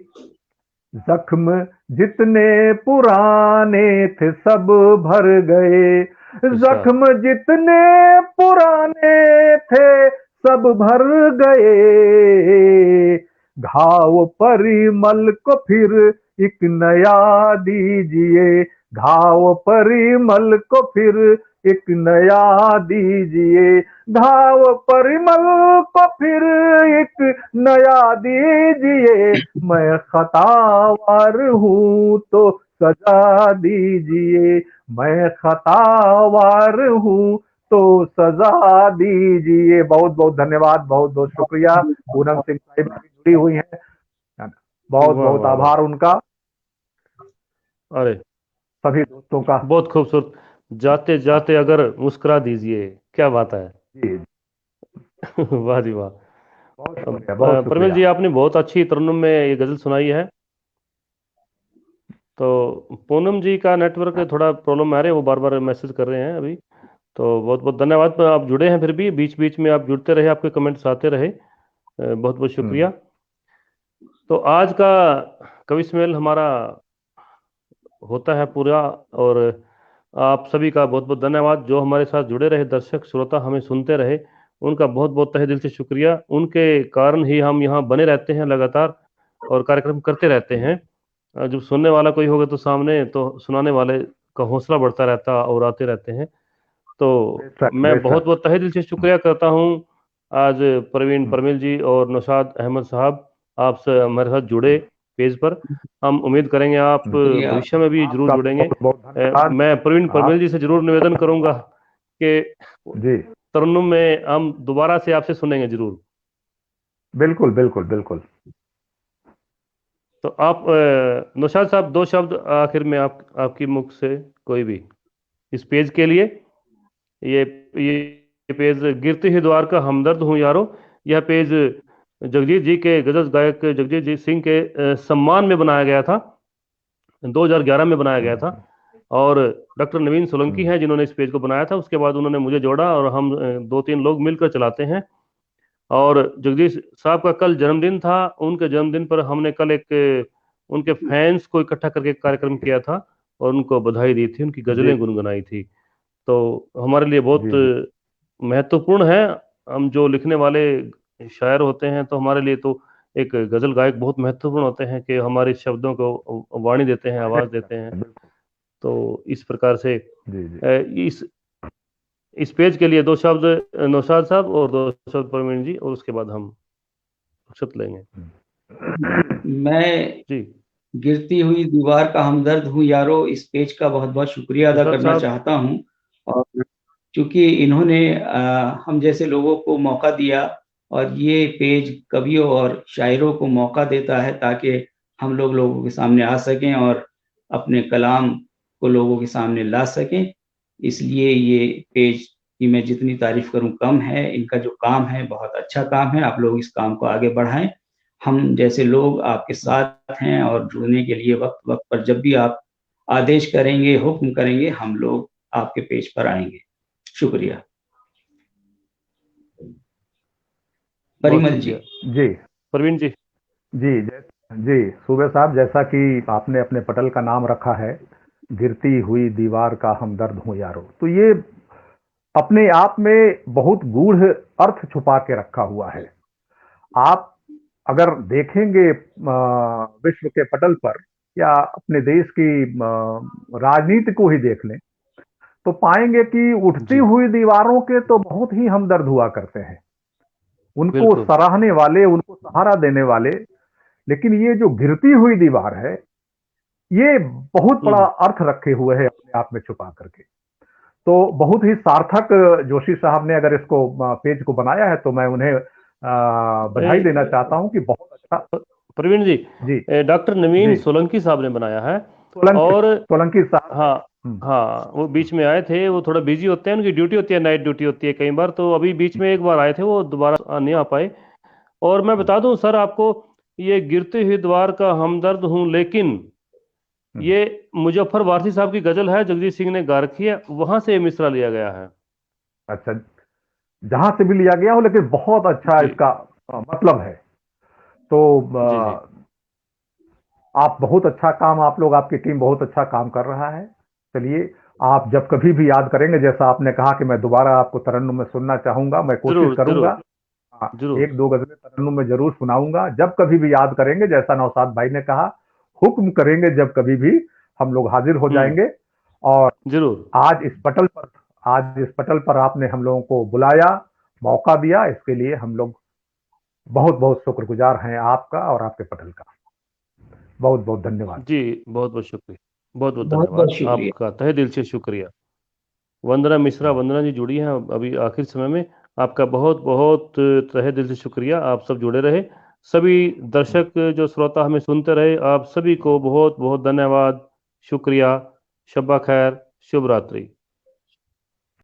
जख्म जितने पुराने थे सब भर गए, इरशाद। जख्म जितने पुराने थे सब भर गए। घाव परिमल को फिर एक नया दीजिए, घाव परिमल को फिर एक नया दीजिए, घाव परिमल को फिर एक नया दीजिए, मैं खतावार हूँ तो सजा दीजिए, मैं खतावार हूँ तो सजा दीजिए। बहुत बहुत धन्यवाद, बहुत बहुत शुक्रिया। पूनम सिंह साहिबा भी जुड़ी हुई हैं, बहुत वाह बहुत वाह वाह। आभार उनका, अरे सभी दोस्तों का। बहुत खूबसूरत। जाते जाते अगर मुस्कुरा दीजिए, क्या बात है। जी, वाह जी वाह। बहुत शुक्रिया, बहुत प्रमिल शुक्रिया। जी, आपने बहुत अच्छी तरन्नुम में ये गजल सुनाई है। तो पूनम जी का नेटवर्क थोड़ा प्रॉब्लम आ रही है, वो बार बार मैसेज कर रहे हैं अभी। तो बहुत बहुत धन्यवाद, आप जुड़े हैं, फिर भी बीच बीच में आप जुड़ते रहे, आपके कमेंट्स आते रहे, बहुत बहुत शुक्रिया। तो आज का कवि सम्मेलन हमारा होता है पूरा, और आप सभी का बहुत बहुत धन्यवाद। जो हमारे साथ जुड़े रहे दर्शक श्रोता, हमें सुनते रहे, उनका बहुत बहुत तहे दिल से शुक्रिया। उनके कारण ही हम यहाँ बने रहते हैं लगातार, और कार्यक्रम करते रहते हैं। जब सुनने वाला कोई होगा तो सामने, तो सुनाने वाले का हौसला बढ़ता रहता और आते रहते हैं। तो बेशक मैं बहुत बेशक। बहुत तहे दिल से शुक्रिया करता हूँ आज प्रवीण परमिल जी और नौशाद अहमद साहब, आपसे हमारे साथ जुड़े पेज पर। हम उम्मीद करेंगे आप शुक्रिया। भविष्य में भी जरूर आपका भी जुड़ेंगे। बहुत बहुत धन्यवाद। मैं प्रवीण परमिल आप जी से जरूर निवेदन करूंगा कि जी, तरन्नुम में हम दोबारा से आपसे सुनेंगे जरूर। बिल्कुल बिल्कुल बिल्कुल। तो आप नौशाद साहब, दो शब्द आखिर में आपकी मुख से, कोई भी, इस पेज के लिए। ये ये पेज गिरते ही द्वार का हमदर्द हूँ यारो, यह पेज जगजीत जी के, गजल गायक जगजीत जी सिंह के सम्मान में बनाया गया था, 2011 में बनाया गया था। और डॉक्टर नवीन सोलंकी हैं जिन्होंने इस पेज को बनाया था, उसके बाद उन्होंने मुझे जोड़ा, और हम दो तीन लोग मिलकर चलाते हैं। और जगदीश साहब का कल जन्मदिन था, उनके जन्मदिन पर हमने कल एक उनके फैंस को इकट्ठा करके एक कार्यक्रम किया था, और उनको बधाई दी थी, उनकी जी गजलें गुनगुनाई थी। तो हमारे लिए बहुत जी जी महत्वपूर्ण है। हम जो लिखने वाले शायर होते हैं, तो हमारे लिए तो एक गजल गायक बहुत महत्वपूर्ण होते हैं, कि हमारे शब्दों को वाणी देते हैं, आवाज देते हैं। बिल्कुल। तो इस प्रकार से जी जी इस पेज के लिए दो शब्द नौशाद साहब, और दो शब्द प्रवीण जी, और उसके बाद हम रुखसत लेंगे। मैं जी गिरती हुई दीवार का हमदर्द हूँ यारो, इस पेज का बहुत बहुत शुक्रिया अदा नौशाद करना साहब। चाहता हूँ। और चूंकि इन्होंने हम जैसे लोगों को मौका दिया, और ये पेज कवियों और शायरों को मौका देता है ताकि हम लोगों के सामने आ सकें और अपने कलाम को लोगों के सामने ला सकें। इसलिए ये पेज की मैं जितनी तारीफ करूं कम है। इनका जो काम है बहुत अच्छा काम है, आप लोग इस काम को आगे बढ़ाएं। हम जैसे लोग आपके साथ हैं, और जुड़ने के लिए वक्त वक्त पर जब भी आप आदेश करेंगे, हुक्म करेंगे, हम लोग आपके पेज पर आएंगे। शुक्रिया। बहुत परिमल जी। शुक्रिया जी प्रवीण जी। जी जी सूबे साहब, जैसा कि आपने अपने पटल का नाम रखा है, गिरती हुई दीवार का हमदर्द हूँ यारो, तो ये अपने आप में बहुत गूढ़ अर्थ छुपा के रखा हुआ है। आप अगर देखेंगे विश्व के पटल पर, या अपने देश की राजनीति को ही देख लें, तो पाएंगे कि उठती जी हुई दीवारों के तो बहुत ही हमदर्द हुआ करते हैं, उनको बिल्कुल। सराहने वाले, उनको सहारा देने वाले। लेकिन ये जो गिरती हुई दीवार है, ये बहुत बड़ा हम्म। अर्थ रखे हुए है अपने आप में छुपा करके। तो बहुत ही सार्थक जोशी साहब ने अगर इसको पेज को बनाया है, तो मैं उन्हें बधाई देना ए, चाहता हूं कि बहुत अच्छा। प्रवीण जी, जी डॉक्टर नवीन जी सोलंकी साहब ने बनाया है। सोलंकी और सोलंकी साहब। हाँ, हम्म, हाँ, वो बीच में आए थे, वो थोड़ा बिजी होते हैं, उनकी ड्यूटी होती है, नाइट ड्यूटी होती है कई बार, तो अभी बीच में एक बार आए थे, वो दोबारा नहीं आ पाए। और मैं हम्म, बता दूं सर आपको, ये गिरते हुए द्वार का हमदर्द हूं लेकिन, हम्म। ये मुजफ्फर वारसी साहब की गजल है, जगजीत सिंह ने गा रखी है, वहां से ये मिसरा लिया गया है। अच्छा, जहां से भी लिया गया हो, लेकिन बहुत अच्छा जी इसका मतलब है। तो जी जी। आप बहुत अच्छा काम, आप लोग, आपकी टीम बहुत अच्छा काम कर रहा है। चलिए, आप जब कभी भी याद करेंगे, जैसा आपने कहा कि मैं दोबारा आपको तरन्नुम में सुनना चाहूंगा, मैं कोशिश जरूर करूंगा। जरूर। हाँ, जरूर। एक दो गजलें तरन्नुम में जरूर सुनाऊंगा, जब कभी भी याद करेंगे, जैसा नौशाद भाई ने कहा, हुक्म करेंगे जब कभी भी हम लोग हाजिर हो जाएंगे। और जरूर। आज इस पटल पर आज इस पटल पर आपने हम लोगों को बुलाया, मौका दिया, इसके लिए हम लोग बहुत बहुत शुक्रगुजार हैं आपका और आपके पटल का। बहुत बहुत धन्यवाद। जी, बहुत बहुत शुक्रिया, बहुत बहुत बहुत बहुत धन्यवाद शुक्रिया। आपका, तहे दिल से शुक्रिया। वंदना मिश्रा, वंदना जी जुड़ी हैं अभी आखिर समय में। आपका बहुत बहुत तहे दिल से शुक्रिया। आप सब जुड़े रहे, सभी दर्शक जो श्रोता हमें सुनते रहे, आप सभी को बहुत बहुत धन्यवाद, शुक्रिया। शब्बा खैर, शुभ रात्रि।